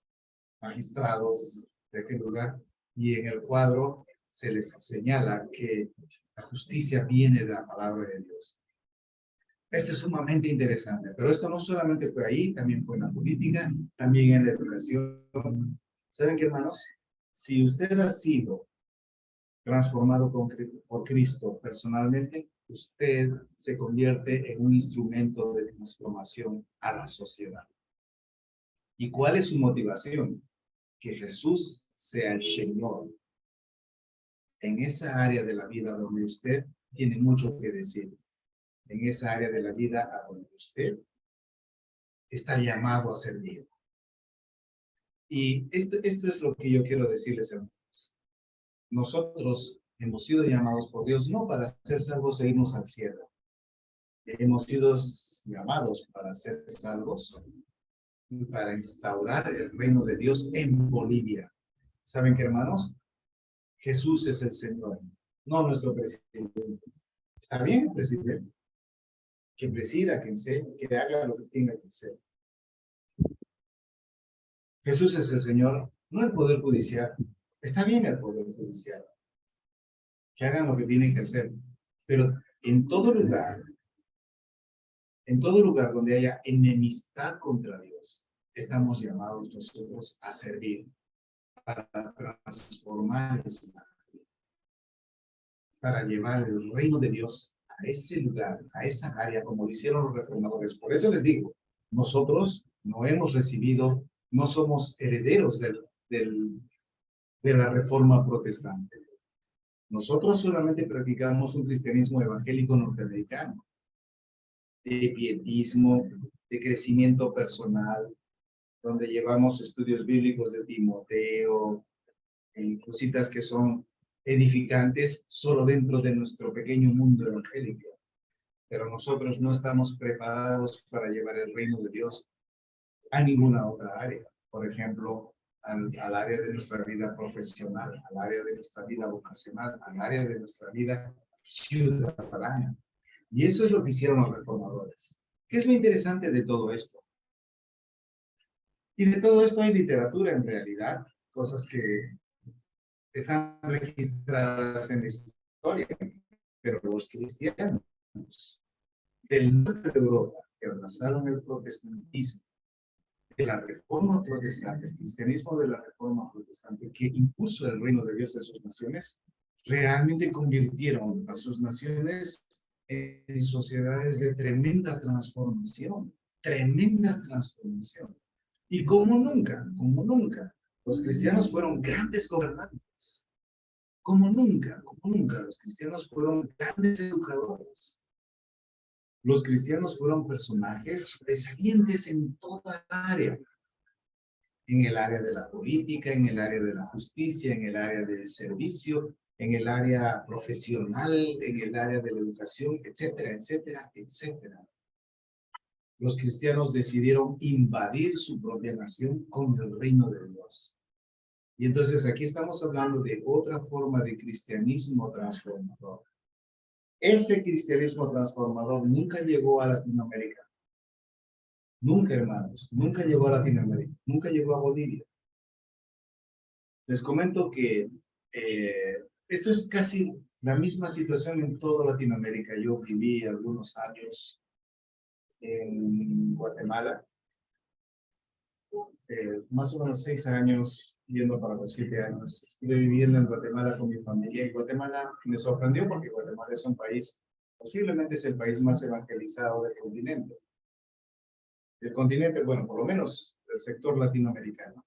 magistrados de aquel lugar. Y en el cuadro se les señala que la justicia viene de la palabra de Dios. Esto es sumamente interesante, pero esto no solamente fue ahí, también fue en la política, también en la educación. ¿Saben qué, hermanos? Si usted ha sido transformado por Cristo personalmente, usted se convierte en un instrumento de transformación a la sociedad. ¿Y cuál es su motivación? Que Jesús sea el Señor en esa área de la vida donde usted tiene mucho que decir, en esa área de la vida a donde usted está llamado a servir. Y esto es lo que yo quiero decirles, hermanos. Nosotros hemos sido llamados por Dios no para ser salvos e irnos al cielo. Hemos sido llamados para ser salvos y para instaurar el reino de Dios en Bolivia. ¿Saben qué, hermanos? Jesús es el Señor, no nuestro presidente. ¿Está bien el presidente? Que presida, que enseñe, que haga lo que tenga que hacer. Jesús es el Señor, no el Poder Judicial. Está bien el Poder Judicial, que hagan lo que tienen que hacer. Pero en todo lugar donde haya enemistad contra Dios, estamos llamados nosotros a servir, para transformar esa, para llevar el reino de Dios a ese lugar, a esa área, como lo hicieron los reformadores. Por eso les digo, nosotros no hemos recibido, no somos herederos de la reforma protestante. Nosotros solamente practicamos un cristianismo evangélico norteamericano, de pietismo, de crecimiento personal, donde llevamos estudios bíblicos de Timoteo, cositas que son edificantes solo dentro de nuestro pequeño mundo evangélico. Pero nosotros no estamos preparados para llevar el reino de Dios a ninguna otra área. Por ejemplo, al área de nuestra vida profesional, al área de nuestra vida vocacional, al área de nuestra vida ciudadana. Y eso es lo que hicieron los reformadores. ¿Qué es lo interesante de todo esto? Y de todo esto hay literatura en realidad, cosas que están registradas en la historia, pero los cristianos del norte de Europa que abrazaron el protestantismo, de la reforma protestante, el cristianismo de la reforma protestante que impuso el reino de Dios en sus naciones, realmente convirtieron a sus naciones en sociedades de tremenda transformación, tremenda transformación. Y como nunca, los cristianos fueron grandes gobernantes. Como nunca, los cristianos fueron grandes educadores. Los cristianos fueron personajes sobresalientes en toda área. En el área de la política, en el área de la justicia, en el área del servicio, en el área profesional, en el área de la educación, etcétera, etcétera, etcétera. Los cristianos decidieron invadir su propia nación con el reino de Dios. Y entonces aquí estamos hablando de otra forma de cristianismo transformador. Ese cristianismo transformador nunca llegó a Latinoamérica. Nunca, hermanos, nunca llegó a Latinoamérica, nunca llegó a Bolivia. Les comento que esto es casi la misma situación en toda Latinoamérica. Yo viví algunos años en Guatemala, más o menos 6 años, yendo para los 7 años. Estuve viviendo en Guatemala con mi familia y Guatemala me sorprendió porque Guatemala es un país, posiblemente es el país más evangelizado del continente. Del continente, bueno, por lo menos del sector latinoamericano.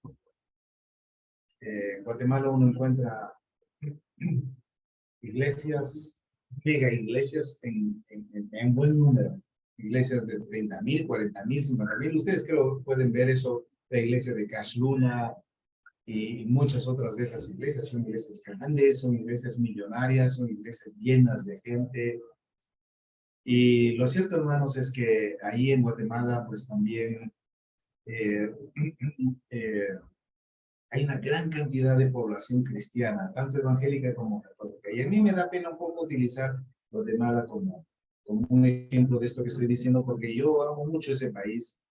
En Guatemala uno encuentra iglesias, mega iglesias en buen número. Iglesias de 30,000, 40,000, 50,000. Ustedes creo que pueden ver eso, la iglesia de Cash Luna y muchas otras de esas iglesias. Son iglesias grandes, son iglesias millonarias, son iglesias llenas de gente. Y lo cierto, hermanos, es que ahí en Guatemala, pues también hay una gran cantidad de población cristiana, tanto evangélica como católica. Y a mí me da pena un poco utilizar Guatemala como un ejemplo de esto que estoy diciendo, porque yo amo mucho ese país.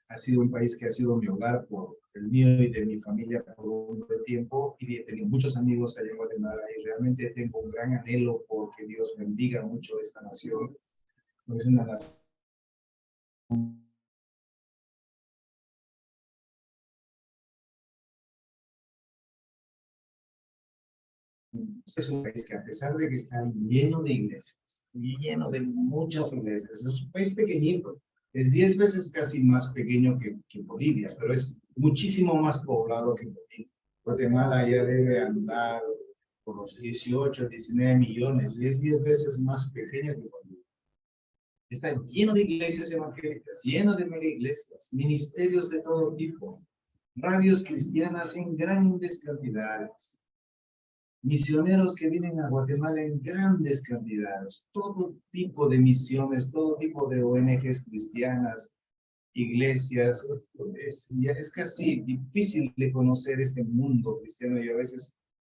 Ha sido un país que ha sido mi hogar por el mío y de mi familia por un buen tiempo, y he tenido muchos amigos allá en Guatemala, y realmente tengo un gran anhelo porque Dios bendiga mucho esta nación. Es una nación Es un país que a pesar de que está lleno de iglesias, lleno de muchas iglesias, es un país pequeñito, es 10 veces casi más pequeño que Bolivia, pero es muchísimo más poblado que Bolivia. Guatemala ya debe andar por los 18, 19 millones y es 10 veces más pequeño que Bolivia. Está lleno de iglesias evangélicas, lleno de mega iglesias, ministerios de todo tipo, radios cristianas en grandes cantidades, misioneros que vienen a Guatemala en grandes cantidades, todo tipo de misiones, todo tipo de ONGs cristianas, iglesias. Es casi difícil de conocer este mundo cristiano y a veces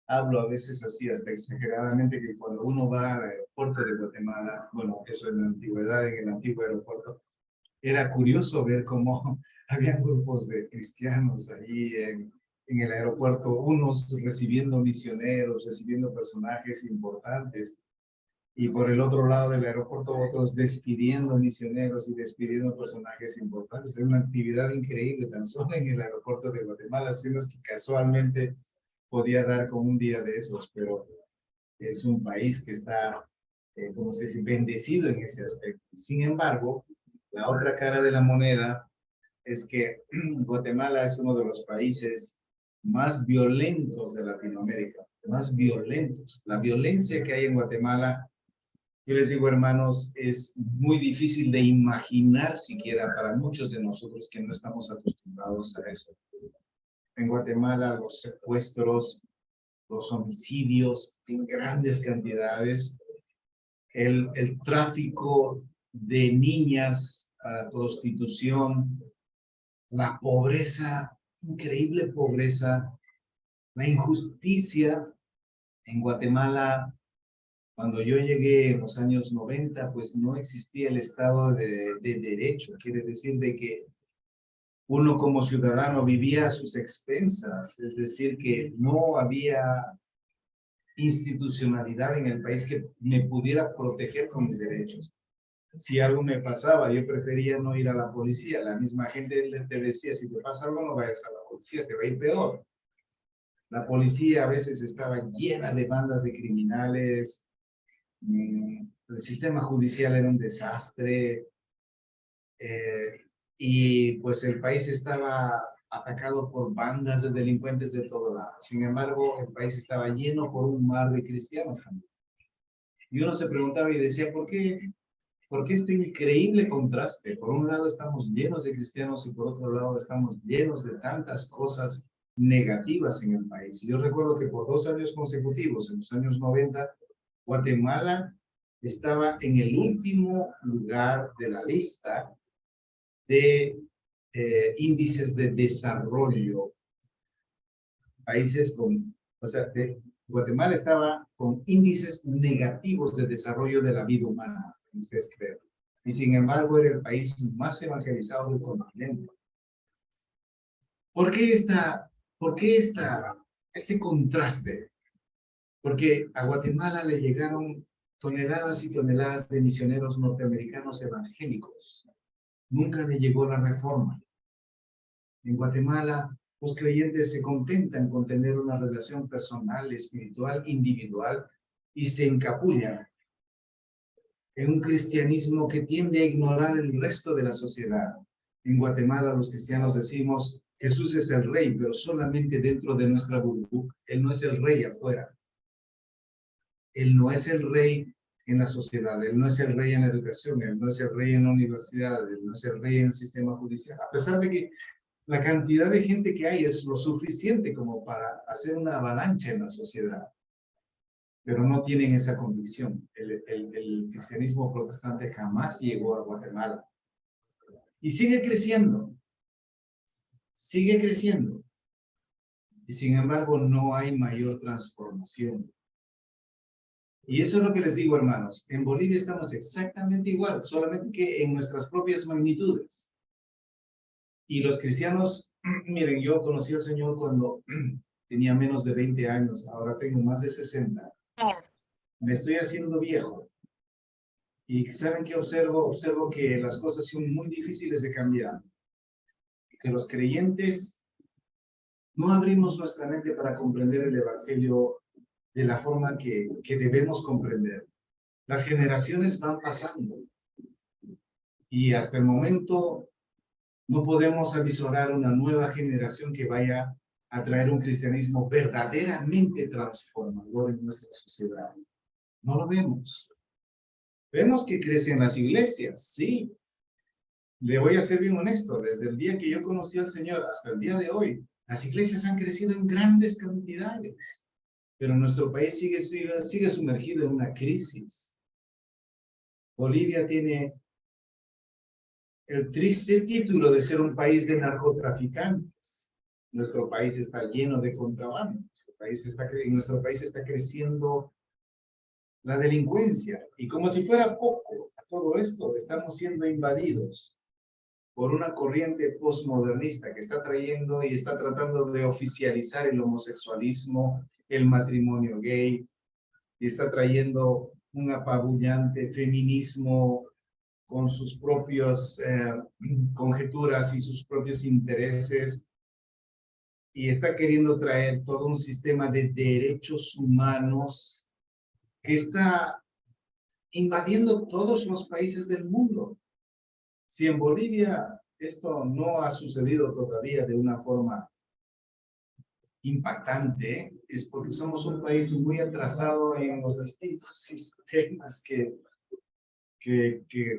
hablo, a veces así, hasta exageradamente, que cuando uno va al aeropuerto de Guatemala, bueno, eso en la antigüedad, en el antiguo aeropuerto, era curioso ver cómo había grupos de cristianos ahí en el aeropuerto, unos recibiendo misioneros, recibiendo personajes importantes, y por el otro lado del aeropuerto otros despidiendo misioneros y despidiendo personajes importantes. Es una actividad increíble tan solo en el aeropuerto de Guatemala, así es que casualmente podía dar con un día de esos, pero es un país que está, como se dice, bendecido en ese aspecto. Sin embargo, la otra cara de la moneda es que Guatemala es uno de los países más violentos de Latinoamérica, más violentos. La violencia que hay en Guatemala, yo les digo, hermanos, es muy difícil de imaginar siquiera para muchos de nosotros que no estamos acostumbrados a eso. En Guatemala los secuestros, los homicidios en grandes cantidades, el tráfico de niñas para prostitución, la pobreza, increíble pobreza, la injusticia. En Guatemala, cuando yo llegué en los años 90, pues no existía el Estado de Derecho. Quiere decir de que uno como ciudadano vivía a sus expensas, es decir, que no había institucionalidad en el país que me pudiera proteger con mis derechos. Si algo me pasaba, yo prefería no ir a la policía. La misma gente te decía, si te pasa algo, no vayas a la policía, te va a ir peor. La policía a veces estaba llena de bandas de criminales, el sistema judicial era un desastre, y pues el país estaba atacado por bandas de delincuentes de todo lado. Sin embargo, el país estaba lleno por un mar de cristianos también. Y uno se preguntaba y decía, ¿por qué este increíble contraste? Por un lado estamos llenos de cristianos y por otro lado estamos llenos de tantas cosas negativas en el país. Yo recuerdo que por 2 años consecutivos, en los años 90, Guatemala estaba en el último lugar de la lista de índices de desarrollo. Países con, o sea, Guatemala estaba con índices negativos de desarrollo de la vida humana, ustedes creen. Y sin embargo era el país más evangelizado del continente. ¿Por qué este contraste? Porque a Guatemala le llegaron toneladas y toneladas de misioneros norteamericanos evangélicos. Nunca le llegó la reforma. En Guatemala, los creyentes se contentan con tener una relación personal, espiritual, individual y se encapullan en un cristianismo que tiende a ignorar el resto de la sociedad. En Guatemala los cristianos decimos, Jesús es el rey, pero solamente dentro de nuestra burbuja. Él no es el rey afuera. Él no es el rey en la sociedad, él no es el rey en la educación, él no es el rey en la universidad, él no es el rey en el sistema judicial. A pesar de que la cantidad de gente que hay es lo suficiente como para hacer una avalancha en la sociedad, pero no tienen esa convicción. El cristianismo protestante jamás llegó a Guatemala. Y sigue creciendo. Sigue creciendo. Y sin embargo no hay mayor transformación. Y eso es lo que les digo, hermanos. En Bolivia estamos exactamente igual, solamente que en nuestras propias magnitudes. Y los cristianos, miren, yo conocí al Señor cuando tenía menos de 20 años, ahora tengo más de 60. Me estoy haciendo viejo. Y ¿saben qué observo? Observo que las cosas son muy difíciles de cambiar. Que los creyentes no abrimos nuestra mente para comprender el Evangelio de la forma que debemos comprender. Las generaciones van pasando y hasta el momento no podemos avisorar una nueva generación que vaya a traer un cristianismo verdaderamente transformador en nuestra sociedad. No lo vemos. Vemos que crecen las iglesias, sí. Le voy a ser bien honesto, desde el día que yo conocí al Señor hasta el día de hoy, las iglesias han crecido en grandes cantidades, pero nuestro país sigue sumergido en una crisis. Bolivia tiene el triste título de ser un país de narcotraficantes. Nuestro país está lleno de contrabando. En nuestro país está creciendo la delincuencia. Y como si fuera poco a todo esto, estamos siendo invadidos por una corriente postmodernista que está trayendo y está tratando de oficializar el homosexualismo, el matrimonio gay, y está trayendo un apabullante feminismo con sus propias conjeturas y sus propios intereses, y está queriendo traer todo un sistema de derechos humanos que está invadiendo todos los países del mundo. Si en Bolivia esto no ha sucedido todavía de una forma impactante, es porque somos un país muy atrasado en los distintos sistemas que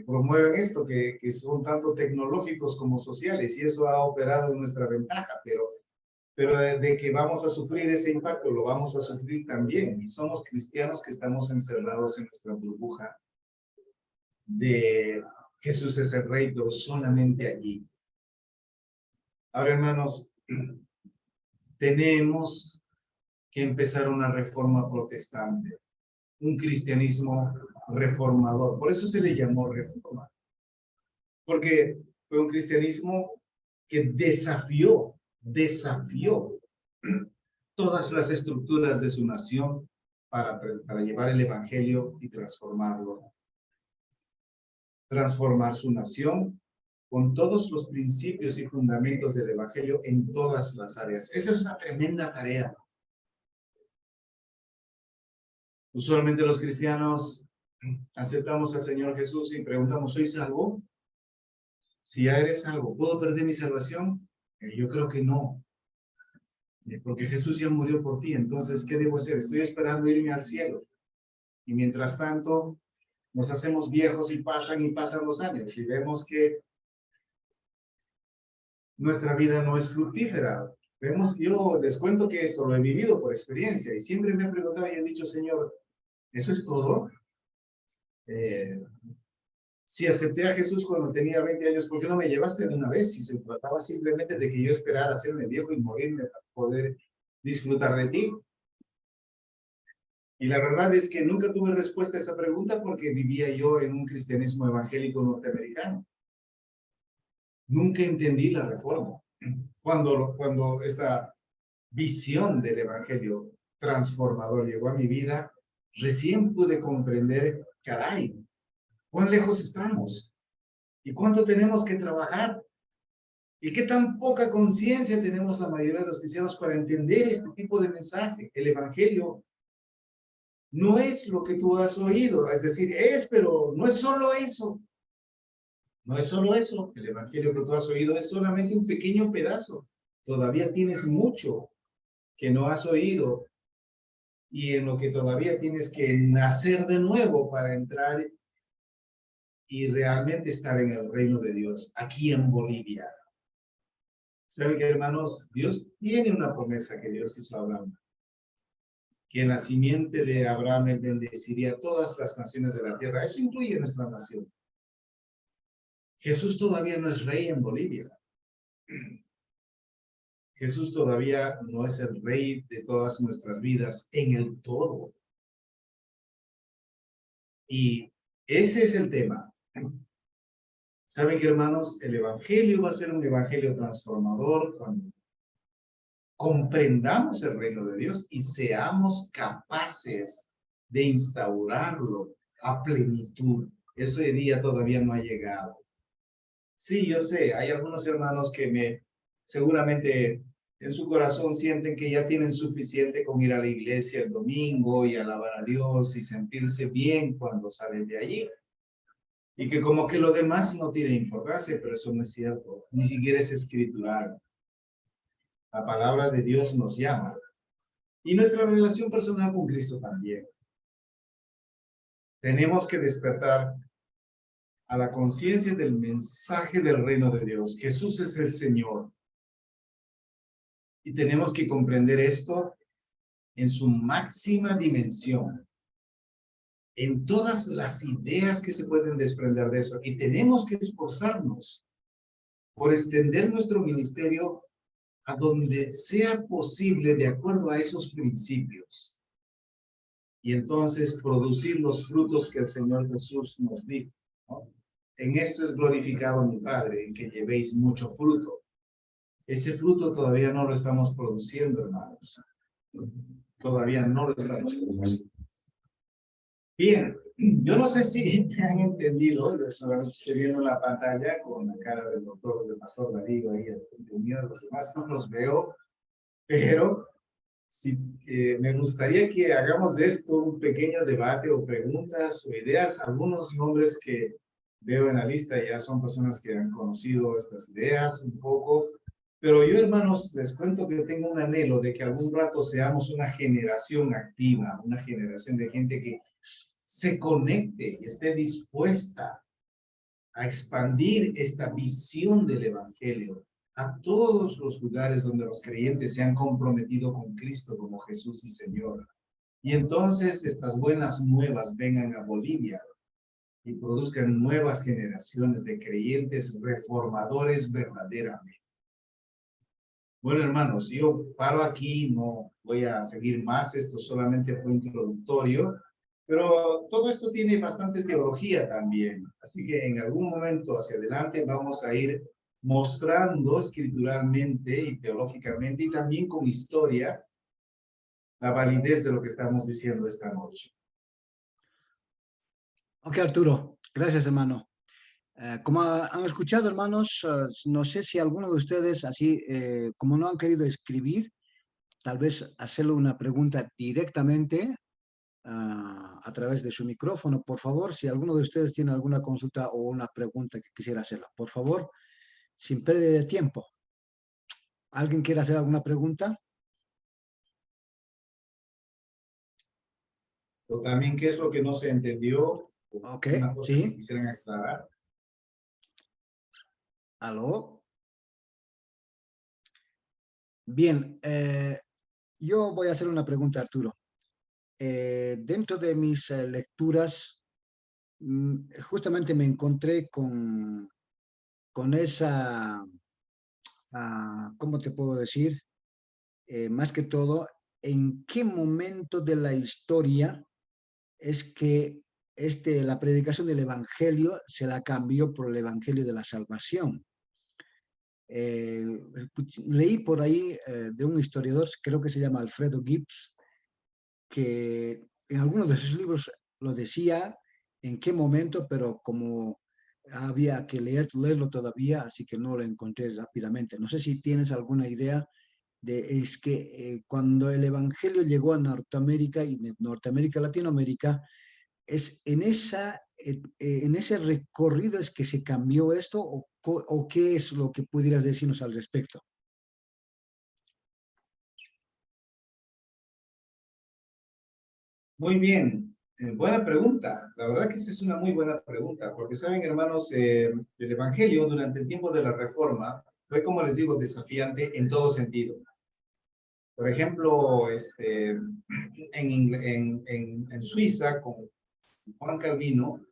promueven esto, que son tanto tecnológicos como sociales, y eso ha operado en nuestra ventaja, pero de que vamos a sufrir ese impacto, lo vamos a sufrir también, y somos cristianos que estamos encerrados en nuestra burbuja de Jesús es el Rey, pero solamente allí. Ahora, hermanos, tenemos que empezar una reforma protestante, un cristianismo reformador. Por eso se le llamó reforma, porque fue un cristianismo que desafió todas las estructuras de su nación para llevar el evangelio y transformarlo. Transformar su nación con todos los principios y fundamentos del evangelio en todas las áreas. Esa es una tremenda tarea. Usualmente los cristianos aceptamos al Señor Jesús y preguntamos, ¿soy salvo? Si ya eres salvo, ¿puedo perder mi salvación? Yo creo que no. Porque Jesús ya murió por ti, entonces, ¿qué debo hacer? Estoy esperando irme al cielo. Y mientras tanto, nos hacemos viejos y pasan los años y vemos que nuestra vida no es fructífera. Yo les cuento que esto lo he vivido por experiencia y siempre me he preguntado y he dicho, Señor, ¿eso es todo? Si acepté a Jesús cuando tenía 20 años, ¿por qué no me llevaste de una vez? Si se trataba simplemente de que yo esperara hacerme viejo y morirme para poder disfrutar de ti. Y la verdad es que nunca tuve respuesta a esa pregunta porque vivía yo en un cristianismo evangélico norteamericano. Nunca entendí la reforma. Cuando esta visión del evangelio transformador llegó a mi vida, recién pude comprender, caray, cuán lejos estamos y cuánto tenemos que trabajar y qué tan poca conciencia tenemos la mayoría de los cristianos para entender este tipo de mensaje. El evangelio no es lo que tú has oído, es decir, pero no es solo eso. No es solo eso, el evangelio que tú has oído es solamente un pequeño pedazo. Todavía tienes mucho que no has oído y en lo que todavía tienes que nacer de nuevo para entrar y realmente estar en el reino de Dios, aquí en Bolivia. ¿Saben qué, hermanos? Dios tiene una promesa que Dios hizo a Abraham, que en la simiente de Abraham él bendeciría a todas las naciones de la tierra. Eso incluye nuestra nación. Jesús todavía no es rey en Bolivia. Jesús todavía no es el rey de todas nuestras vidas en el todo. Y ese es el tema. ¿Saben qué, hermanos? El evangelio va a ser un evangelio transformador cuando comprendamos el reino de Dios y seamos capaces de instaurarlo a plenitud. Ese día todavía no ha llegado. Sí, yo sé, hay algunos hermanos que seguramente En su corazón sienten que ya tienen suficiente con ir a la iglesia el domingo y alabar a Dios y sentirse bien cuando salen de allí. Y que como que lo demás no tiene importancia, pero eso no es cierto. Ni siquiera es escritural. La palabra de Dios nos llama. Y nuestra relación personal con Cristo también. Tenemos que despertar a la conciencia del mensaje del reino de Dios. Jesús es el Señor. Y tenemos que comprender esto en su máxima dimensión, en todas las ideas que se pueden desprender de eso. Y tenemos que esforzarnos por extender nuestro ministerio a donde sea posible de acuerdo a esos principios. Y entonces producir los frutos que el Señor Jesús nos dijo, ¿no? En esto es glorificado mi Padre, en que llevéis mucho fruto. Ese fruto todavía no lo estamos produciendo, hermanos. Todavía no lo estamos produciendo. Bien, yo no sé si me han entendido, yo solamente estoy viendo la pantalla con la cara del pastor Darío ahí, los demás no los veo, pero sí, me gustaría que hagamos de esto un pequeño debate o preguntas o ideas. Algunos nombres que veo en la lista ya son personas que han conocido estas ideas un poco, pero yo, hermanos, les cuento que tengo un anhelo de que algún rato seamos una generación activa, una generación de gente que se conecte y esté dispuesta a expandir esta visión del Evangelio a todos los lugares donde los creyentes se han comprometido con Cristo como Jesús y Señor. Y entonces estas buenas nuevas vengan a Bolivia y produzcan nuevas generaciones de creyentes reformadores verdaderamente. Bueno, hermanos, yo paro aquí, no voy a seguir más, esto solamente fue introductorio, pero todo esto tiene bastante teología también, así que en algún momento hacia adelante vamos a ir mostrando escrituralmente y teológicamente y también con historia la validez de lo que estamos diciendo esta noche. Ok, Arturo. Gracias, hermano. Como han escuchado, hermanos, no sé si alguno de ustedes, así como no han querido escribir, tal vez hacerle una pregunta directamente a través de su micrófono. Por favor, si alguno de ustedes tiene alguna consulta o una pregunta que quisiera hacerla, por favor, sin pérdida de tiempo. ¿Alguien quiere hacer alguna pregunta? O también, ¿qué es lo que no se entendió? Ok, Una cosa que sí. quisieran aclarar. ¿Aló? Bien, yo voy a hacer una pregunta, Arturo. Dentro de mis lecturas, justamente me encontré con esa, ¿cómo te puedo decir? Más que todo, ¿en qué momento de la historia es que la predicación del Evangelio se la cambió por el Evangelio de la salvación? Leí por ahí de un historiador, creo que se llama Alfredo Gibbs, que en algunos de sus libros lo decía en qué momento, pero como había que leerlo todavía, así que no lo encontré rápidamente. No sé si tienes alguna idea de es que cuando el Evangelio llegó a Norteamérica y de Norteamérica a Latinoamérica, es en ese recorrido es que se cambió esto o qué es lo que pudieras decirnos al respecto. Muy bien, buena pregunta. La verdad que esa es una muy buena pregunta, porque saben, hermanos, el Evangelio durante el tiempo de la Reforma fue, como les digo, desafiante en todo sentido. Por ejemplo, en Suiza, con Juan Calvino,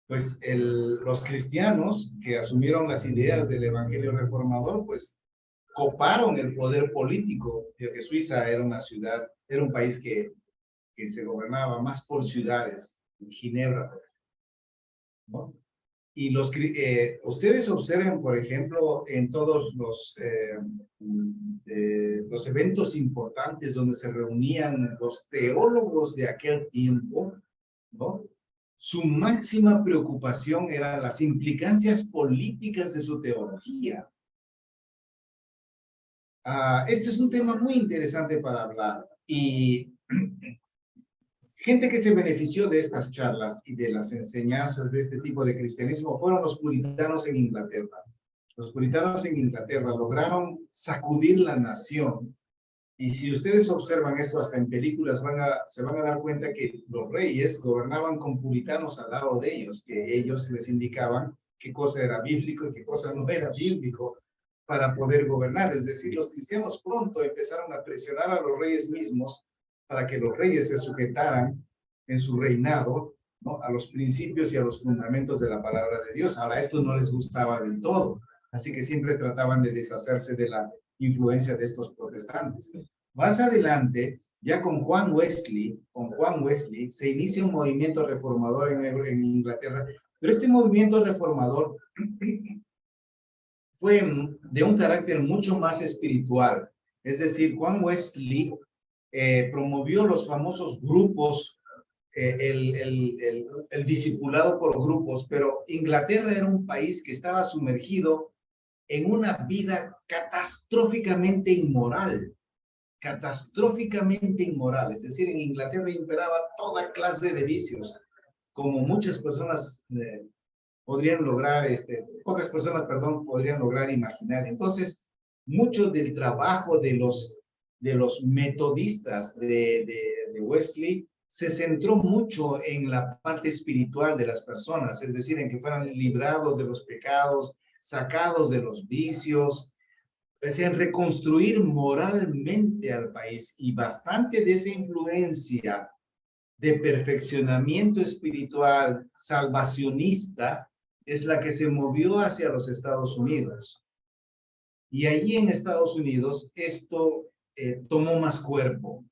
pues los cristianos que asumieron las ideas del Evangelio reformador, pues coparon el poder político, ya que Suiza era una ciudad, era un país que se gobernaba más por ciudades, Ginebra, ¿no? Y ustedes observen, por ejemplo, en todos los eventos importantes donde se reunían los teólogos de aquel tiempo, ¿no? Su máxima preocupación eran las implicancias políticas de su teología. Este es un tema muy interesante para hablar y gente que se benefició de estas charlas y de las enseñanzas de este tipo de cristianismo fueron los puritanos en Inglaterra. Los puritanos en Inglaterra lograron sacudir la nación. Y si ustedes observan esto hasta en películas, se van a dar cuenta que los reyes gobernaban con puritanos al lado de ellos, que ellos les indicaban qué cosa era bíblico y qué cosa no era bíblico para poder gobernar. Es decir, los cristianos pronto empezaron a presionar a los reyes mismos para que los reyes se sujetaran en su reinado, ¿no?, a los principios y a los fundamentos de la palabra de Dios. Ahora, esto no les gustaba del todo, así que siempre trataban de deshacerse de la influencia de estos protestantes. Más adelante, ya con Juan Wesley, se inicia un movimiento reformador en Inglaterra, pero este movimiento reformador fue de un carácter mucho más espiritual. Es decir, Juan Wesley promovió los famosos grupos, el discipulado por grupos, pero Inglaterra era un país que estaba sumergido en una vida catastróficamente inmoral, es decir, en Inglaterra imperaba toda clase de vicios, como muchas personas pocas personas, perdón, podrían lograr imaginar. Entonces, mucho del trabajo de los metodistas de Wesley se centró mucho en la parte espiritual de las personas, es decir, en que fueran librados de los pecados, sacados de los vicios, es en reconstruir moralmente al país, y bastante de esa influencia de perfeccionamiento espiritual salvacionista es la que se movió hacia los Estados Unidos. Y allí en Estados Unidos esto tomó más cuerpo.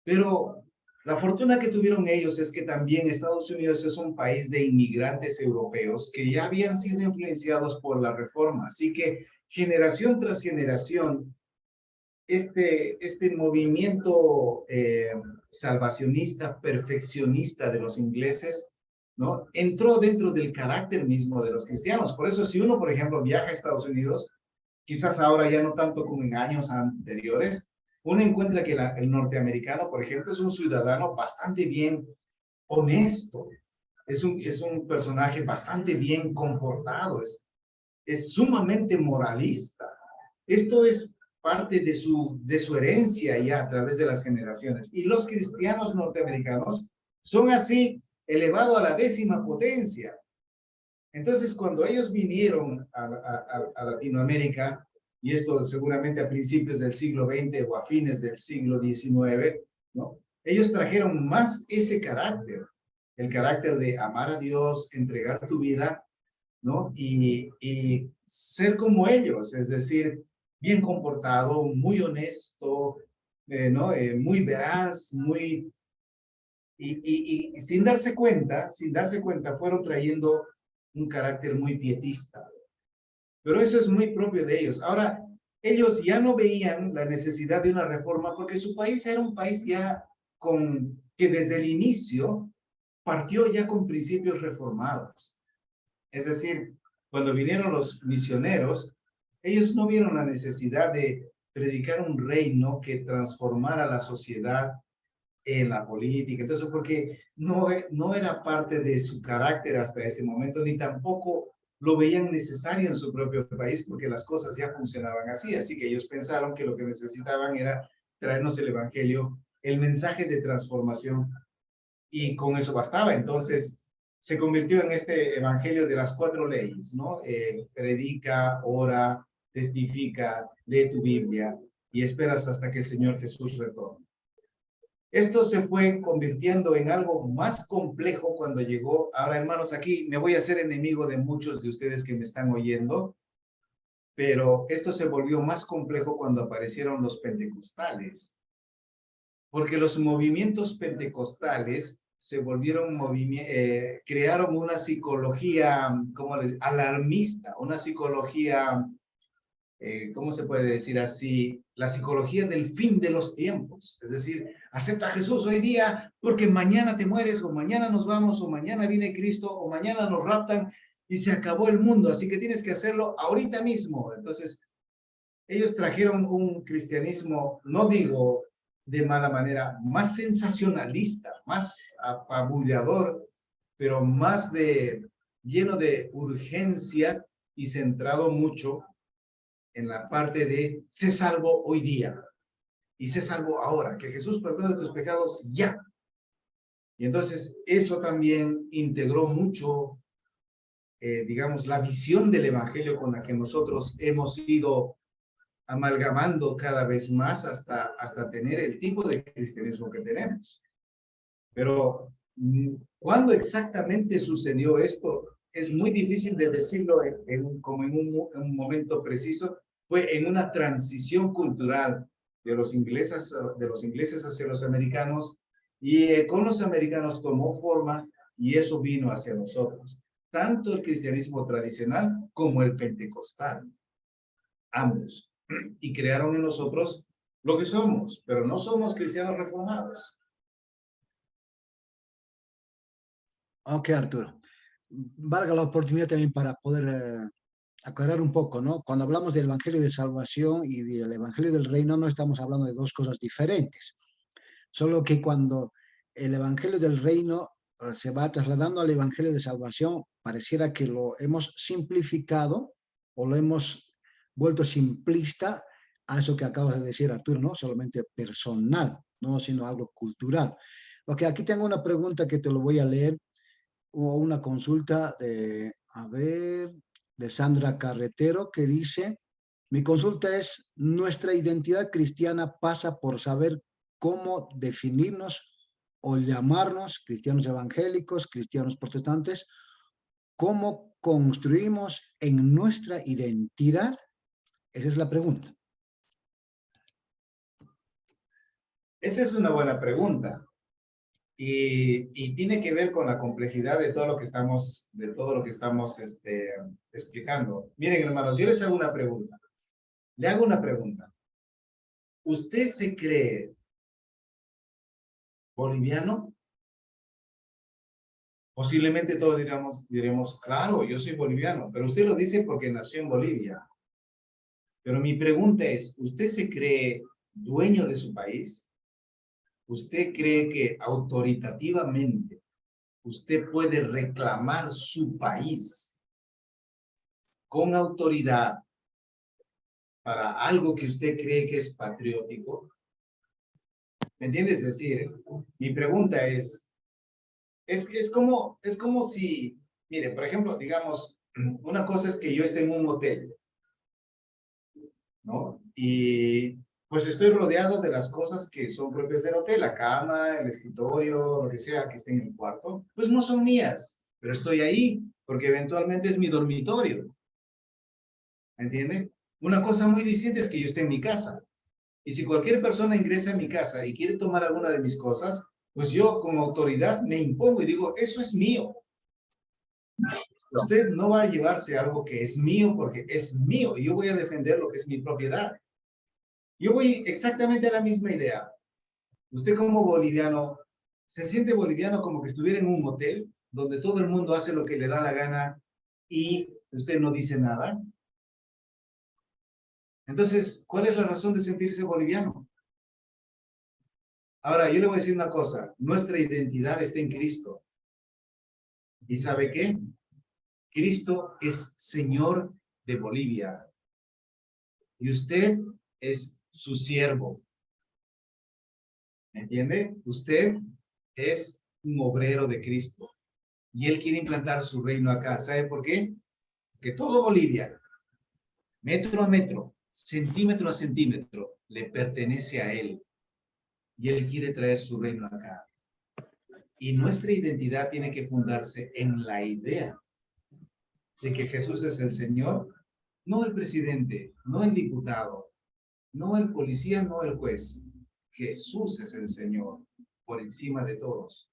Pero la fortuna que tuvieron ellos es que también Estados Unidos es un país de inmigrantes europeos que ya habían sido influenciados por la Reforma. Así que generación tras generación, este movimiento salvacionista, perfeccionista de los ingleses, ¿no?, entró dentro del carácter mismo de los cristianos. Por eso, si uno, por ejemplo, viaja a Estados Unidos, quizás ahora ya no tanto como en años anteriores, uno encuentra que el norteamericano, por ejemplo, es un ciudadano bastante bien honesto, es un personaje bastante bien comportado, es sumamente moralista. Esto es parte de su herencia ya a través de las generaciones. Y los cristianos norteamericanos son así elevados a la 10ª potencia. Entonces, cuando ellos vinieron a Latinoamérica, y esto seguramente a principios del siglo XX o a fines del siglo XIX, ¿no?, ellos trajeron más ese carácter, el carácter de amar a Dios, entregar tu vida, ¿no?, y ser como ellos, es decir, bien comportado, muy honesto, ¿no?, muy veraz, y sin darse cuenta, fueron trayendo un carácter muy pietista. Pero eso es muy propio de ellos. Ahora, ellos ya no veían la necesidad de una reforma porque su país era un país ya que desde el inicio partió ya con principios reformados. Es decir, cuando vinieron los misioneros, ellos no vieron la necesidad de predicar un reino que transformara la sociedad en la política. Entonces, porque no era parte de su carácter hasta ese momento, ni tampoco lo veían necesario en su propio país, porque las cosas ya funcionaban así. Así que ellos pensaron que lo que necesitaban era traernos el evangelio, el mensaje de transformación, y con eso bastaba. Entonces, se convirtió en este evangelio de las 4 leyes, ¿no? Predica, ora, testifica, lee tu Biblia y esperas hasta que el Señor Jesús retorne. Esto se fue convirtiendo en algo más complejo cuando llegó. Ahora, hermanos, aquí me voy a hacer enemigo de muchos de ustedes que me están oyendo, pero esto se volvió más complejo cuando aparecieron los pentecostales, porque los movimientos pentecostales se volvieron crearon una psicología, alarmista, una psicología, ¿cómo se puede decir así? La psicología del fin de los tiempos. Es decir, acepta a Jesús hoy día porque mañana te mueres, o mañana nos vamos, o mañana viene Cristo, o mañana nos raptan y se acabó el mundo. Así que tienes que hacerlo ahorita mismo. Entonces, ellos trajeron un cristianismo, no digo de mala manera, más sensacionalista, más apabullador, pero más lleno de urgencia y centrado mucho en la parte de sé salvo hoy día y sé salvo ahora, que Jesús perdone tus pecados ya. Y entonces eso también integró mucho, digamos, la visión del evangelio con la que nosotros hemos ido amalgamando cada vez más hasta tener el tipo de cristianismo que tenemos. Pero ¿cuándo exactamente sucedió esto? Es muy difícil de decirlo como en un momento preciso. Fue en una transición cultural de los ingleses hacia los americanos, y con los americanos tomó forma y eso vino hacia nosotros. Tanto el cristianismo tradicional como el pentecostal, ambos. Y crearon en nosotros lo que somos, pero no somos cristianos reformados. Ok, Arturo. Valga la oportunidad también para poder aclarar un poco, ¿no? Cuando hablamos del Evangelio de Salvación y del Evangelio del Reino, no estamos hablando de dos cosas diferentes. Solo que cuando el Evangelio del Reino se va trasladando al Evangelio de Salvación, pareciera que lo hemos simplificado o lo hemos vuelto simplista a eso que acabas de decir, Arturo, no solamente personal, no, sino algo cultural. Ok, aquí tengo una pregunta que te lo voy a leer, o una consulta de, a ver, de Sandra Carretero, que dice, mi consulta es, ¿nuestra identidad cristiana pasa por saber cómo definirnos o llamarnos cristianos evangélicos, cristianos protestantes? ¿Cómo construimos en nuestra identidad? Esa es la pregunta. Esa es una buena pregunta. Y tiene que ver con la complejidad de todo lo que estamos, explicando. Miren, hermanos, yo les hago una pregunta. Le hago una pregunta. ¿Usted se cree boliviano? Posiblemente todos diremos, claro, yo soy boliviano, pero usted lo dice porque nació en Bolivia. Pero mi pregunta es, ¿usted se cree dueño de su país? ¿Usted cree que autoritativamente usted puede reclamar su país con autoridad para algo que usted cree que es patriótico? ¿Me entiendes? Es decir, mi pregunta es como si, mire, por ejemplo, digamos, una cosa es que yo esté en un hotel, ¿no? Y pues estoy rodeado de las cosas que son propias del hotel, la cama, el escritorio, lo que sea que esté en el cuarto, pues no son mías, pero estoy ahí porque eventualmente es mi dormitorio. ¿Me entienden? Una cosa muy distinta es que yo esté en mi casa. Y si cualquier persona ingresa a mi casa y quiere tomar alguna de mis cosas, pues yo como autoridad me impongo y digo, eso es mío. Usted no va a llevarse algo que es mío porque es mío y yo voy a defender lo que es mi propiedad. Yo voy exactamente a la misma idea. Usted como boliviano, ¿se siente boliviano como que estuviera en un hotel donde todo el mundo hace lo que le da la gana y usted no dice nada? Entonces, ¿cuál es la razón de sentirse boliviano? Ahora, yo le voy a decir una cosa, nuestra identidad está en Cristo. ¿Y sabe qué? Cristo es Señor de Bolivia y usted es su siervo. ¿Me entiende? Usted es un obrero de Cristo y Él quiere implantar su reino acá. ¿Sabe por qué? Que todo Bolivia, metro a metro, centímetro a centímetro, le pertenece a Él y Él quiere traer su reino acá. Y nuestra identidad tiene que fundarse en la idea de que Jesús es el Señor, no el presidente, no el diputado, no el policía, no el juez. Jesús es el Señor por encima de todos.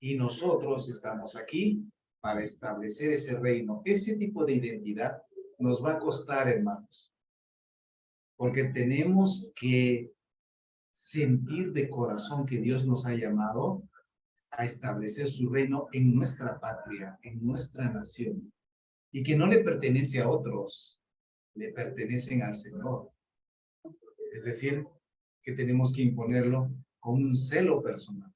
Y nosotros estamos aquí para establecer ese reino. Ese tipo de identidad nos va a costar, hermanos, porque tenemos que sentir de corazón que Dios nos ha llamado a establecer su reino en nuestra patria, en nuestra nación, y que no le pertenece a otros, le pertenecen al Señor. Es decir, que tenemos que imponerlo con un celo personal.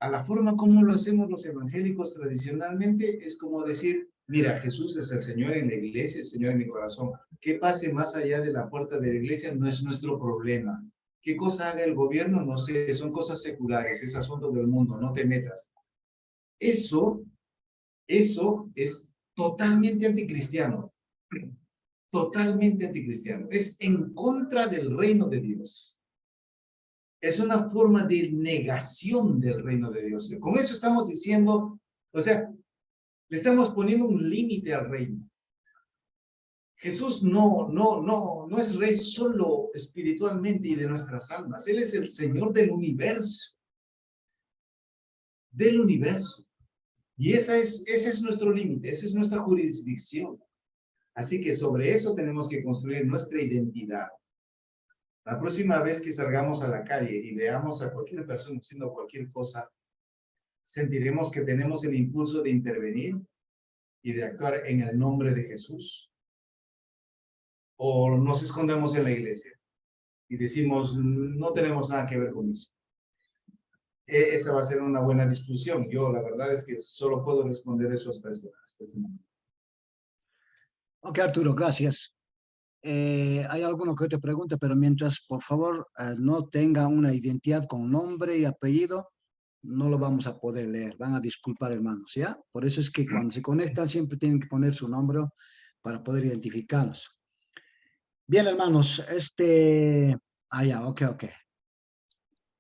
A la forma como lo hacemos los evangélicos tradicionalmente es como decir, mira, Jesús es el Señor en la iglesia, el Señor en mi corazón. ¿Qué pase más allá de la puerta de la iglesia? No es nuestro problema. ¿Qué cosa haga el gobierno? No sé, son cosas seculares, es asunto del mundo, no te metas. Eso es totalmente anticristiano. Totalmente anticristiano. Es en contra del reino de Dios. Es una forma de negación del reino de Dios. Con eso estamos diciendo, o sea, le estamos poniendo un límite al reino. Jesús no es rey solo espiritualmente y de nuestras almas. Él es el Señor del universo. Del universo. Y ese es nuestro límite, esa es nuestra jurisdicción. Así que sobre eso tenemos que construir nuestra identidad. La próxima vez que salgamos a la calle y veamos a cualquier persona haciendo cualquier cosa, sentiremos que tenemos el impulso de intervenir y de actuar en el nombre de Jesús. O nos escondemos en la iglesia y decimos, no tenemos nada que ver con eso. Esa va a ser una buena discusión. Yo la verdad es que solo puedo responder eso hasta este momento. Ok, Arturo, gracias. Hay alguno que te pregunte, pero mientras, por favor, no tenga una identidad con nombre y apellido, no lo vamos a poder leer. Van a disculpar, hermanos, ¿ya? Por eso es que cuando se conectan siempre tienen que poner su nombre para poder identificarlos. Bien, hermanos, ya, ok.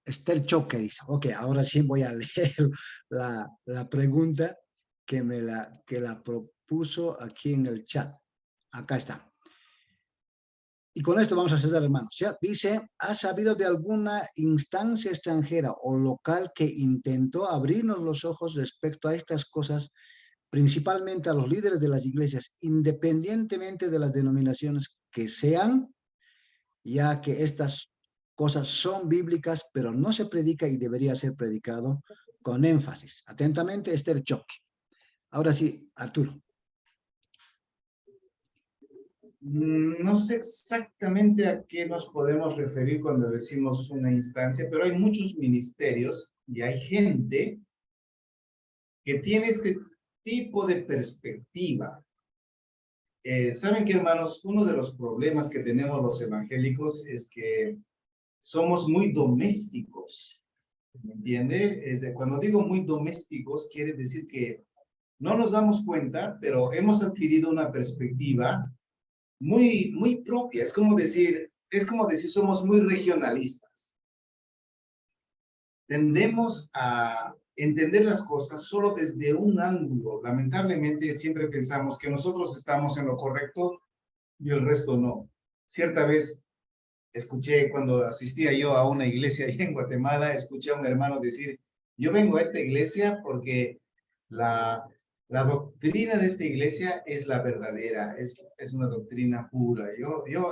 Esther Choque dice, ok, ahora sí voy a leer la pregunta que la propuso aquí en el chat. Acá está. Y con esto vamos a cerrar, hermanos. ¿Ya? Dice, ¿has sabido de alguna instancia extranjera o local que intentó abrirnos los ojos respecto a estas cosas, principalmente a los líderes de las iglesias, independientemente de las denominaciones que sean, ya que estas cosas son bíblicas, pero no se predica y debería ser predicado con énfasis? Atentamente, Esther Choque. Ahora sí, Arturo. No sé exactamente a qué nos podemos referir cuando decimos una instancia, pero hay muchos ministerios y hay gente que tiene este tipo de perspectiva. ¿Saben qué, hermanos? Uno de los problemas que tenemos los evangélicos es que somos muy domésticos, ¿me entiende? Cuando digo muy domésticos, quiere decir que no nos damos cuenta, pero hemos adquirido una perspectiva muy propia. Es como decir somos muy regionalistas. Tendemos a entender las cosas solo desde un ángulo. Lamentablemente siempre pensamos que nosotros estamos en lo correcto y el resto no. Cierta vez escuché, cuando asistía yo a una iglesia ahí en Guatemala, escuché a un hermano decir, yo vengo a esta iglesia porque la doctrina de esta iglesia es la verdadera, es una doctrina pura.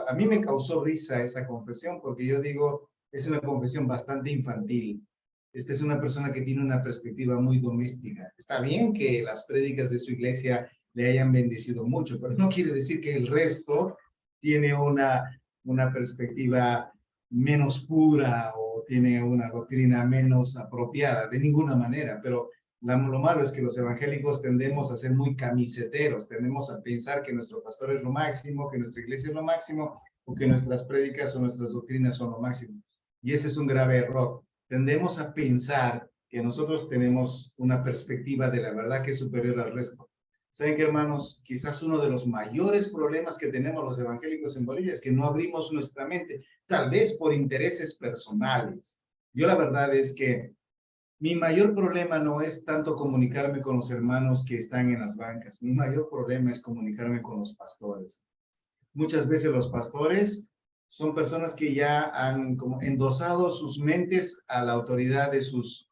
A mí me causó risa esa confesión porque yo digo, es una confesión bastante infantil. Esta es una persona que tiene una perspectiva muy doméstica. Está bien que las prédicas de su iglesia le hayan bendecido mucho, pero no quiere decir que el resto tiene una perspectiva menos pura o tiene una doctrina menos apropiada, de ninguna manera, pero lo malo es que los evangélicos tendemos a ser muy camiseteros, tendemos a pensar que nuestro pastor es lo máximo, que nuestra iglesia es lo máximo, o que nuestras prédicas o nuestras doctrinas son lo máximo. Y ese es un grave error. Tendemos a pensar que nosotros tenemos una perspectiva de la verdad que es superior al resto. ¿Saben qué, hermanos? Quizás uno de los mayores problemas que tenemos los evangélicos en Bolivia es que no abrimos nuestra mente, tal vez por intereses personales. Yo la verdad es que mi mayor problema no es tanto comunicarme con los hermanos que están en las bancas. Mi mayor problema es comunicarme con los pastores. Muchas veces los pastores son personas que ya han como endosado sus mentes a la autoridad de sus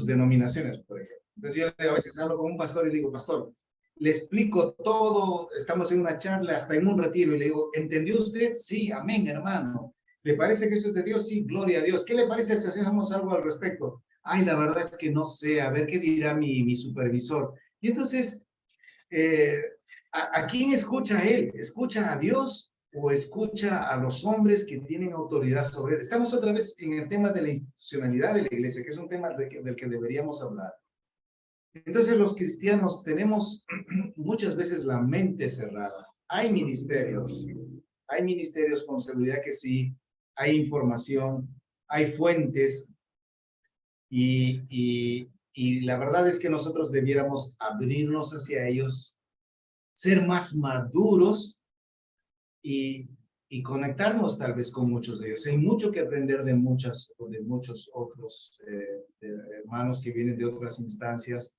denominaciones, por ejemplo. Entonces yo a veces hablo con un pastor y le digo, pastor, le explico todo, estamos en una charla, hasta en un retiro, y le digo, ¿entendió usted? Sí, amén, hermano. ¿Le parece que eso es de Dios? Sí, gloria a Dios. ¿Qué le parece si hacemos algo al respecto? Ay, la verdad es que no sé, a ver qué dirá mi supervisor. Y entonces eh, ¿a quién escucha él? ¿Escucha a Dios o escucha a los hombres que tienen autoridad sobre él? Estamos otra vez en el tema de la institucionalidad de la iglesia, que es un tema del que deberíamos hablar. Entonces los cristianos tenemos muchas veces la mente cerrada. Hay ministerios con seguridad que sí, hay información, hay fuentes y la verdad es que nosotros debiéramos abrirnos hacia ellos, ser más maduros y conectarnos tal vez con muchos de ellos. Hay mucho que aprender de muchos otros hermanos que vienen de otras instancias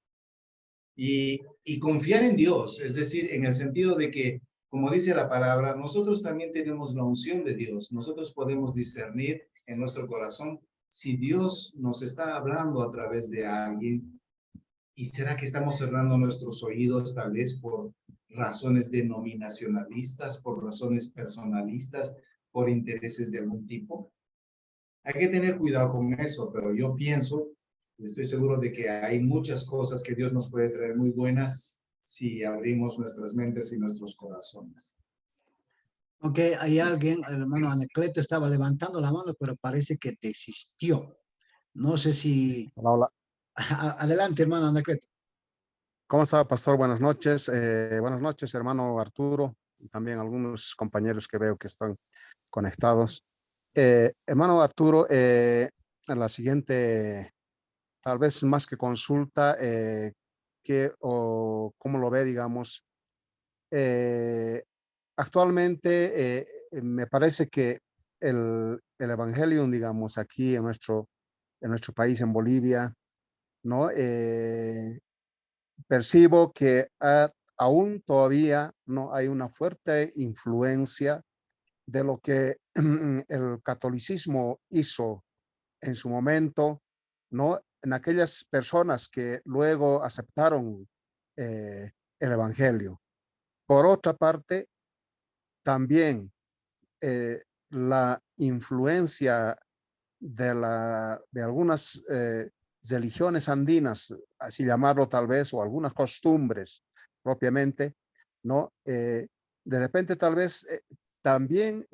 y confiar en Dios, es decir, en el sentido de que, como dice la palabra, nosotros también tenemos la unción de Dios. Nosotros podemos discernir en nuestro corazón si Dios nos está hablando a través de alguien. ¿Y será que estamos cerrando nuestros oídos tal vez por razones denominacionalistas, por razones personalistas, por intereses de algún tipo? Hay que tener cuidado con eso, pero yo pienso, estoy seguro de que hay muchas cosas que Dios nos puede traer muy buenas si abrimos nuestras mentes y nuestros corazones. Ok, hay alguien, el hermano Anacleto estaba levantando la mano, pero parece que desistió. No sé si... Hola, hola. Adelante, hermano Anacleto. ¿Cómo está, pastor? Buenas noches. Buenas noches, hermano Arturo, y también algunos compañeros que veo que están conectados. Hermano Arturo, en la siguiente, tal vez más que consulta, ¿cómo lo ve, digamos? Actualmente, me parece que el evangelio, digamos, aquí en nuestro país, en Bolivia, ¿no? Percibo que aún todavía no hay una fuerte influencia de lo que el catolicismo hizo en su momento, ¿no? En aquellas personas que luego aceptaron el evangelio. Por otra parte, también la influencia de algunas religiones andinas, así llamarlo tal vez, o algunas costumbres propiamente, ¿no? De repente tal vez también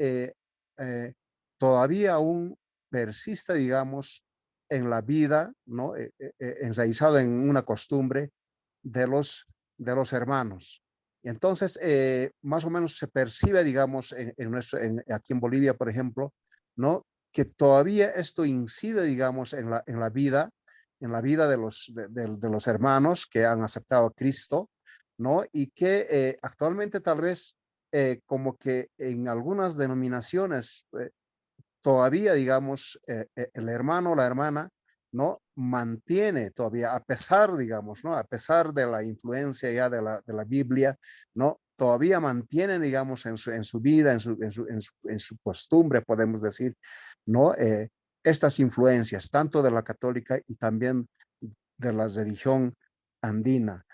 todavía aún persiste, digamos, en la vida, ¿no? Enraizado en una costumbre de los hermanos. Y entonces, más o menos se percibe, digamos, aquí en Bolivia, por ejemplo, ¿no? Que todavía esto incide, digamos, en la vida de los hermanos que han aceptado a Cristo, ¿no? Y que actualmente tal vez como que en algunas denominaciones todavía, digamos, el hermano o la hermana, ¿no? Mantiene todavía, a pesar, digamos, ¿no? A pesar de la influencia ya de la Biblia, ¿no? Todavía mantienen, digamos, en su vida, en su costumbre, podemos decir, ¿no? Estas influencias, tanto de la católica y también de la religión andina.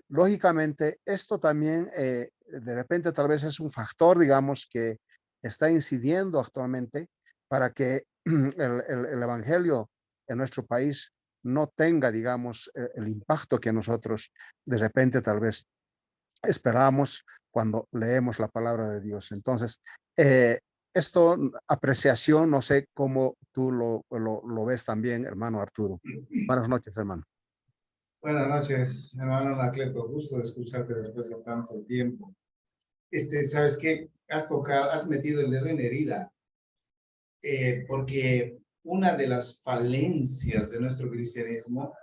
Lógicamente, esto también, de repente, tal vez es un factor, digamos, que está incidiendo actualmente para que el evangelio en nuestro país no tenga, digamos, el impacto que nosotros de repente tal vez esperamos cuando leemos la palabra de Dios. Entonces, esto, apreciación, no sé cómo tú lo ves también, hermano Arturo. Buenas noches, hermano. Buenas noches, hermano Anacleto. Gusto de escucharte después de tanto tiempo. ¿Sabes qué? Has metido el dedo en la herida. Porque una de las falencias de nuestro cristianismo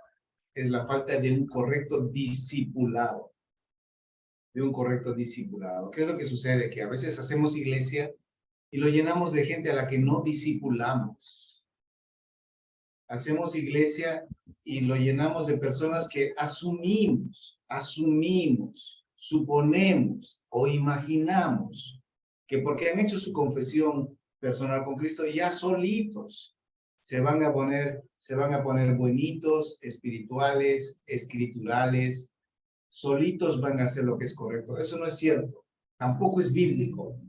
es la falta de un correcto discipulado. ¿Qué es lo que sucede? Que a veces hacemos iglesia y lo llenamos de gente a la que no discipulamos. Hacemos iglesia y lo llenamos de personas que asumimos, suponemos o imaginamos que porque han hecho su confesión personal con Cristo, ya solitos se van a poner buenitos, espirituales, escriturales, solitos van a hacer lo que es correcto. Eso no es cierto, tampoco es bíblico.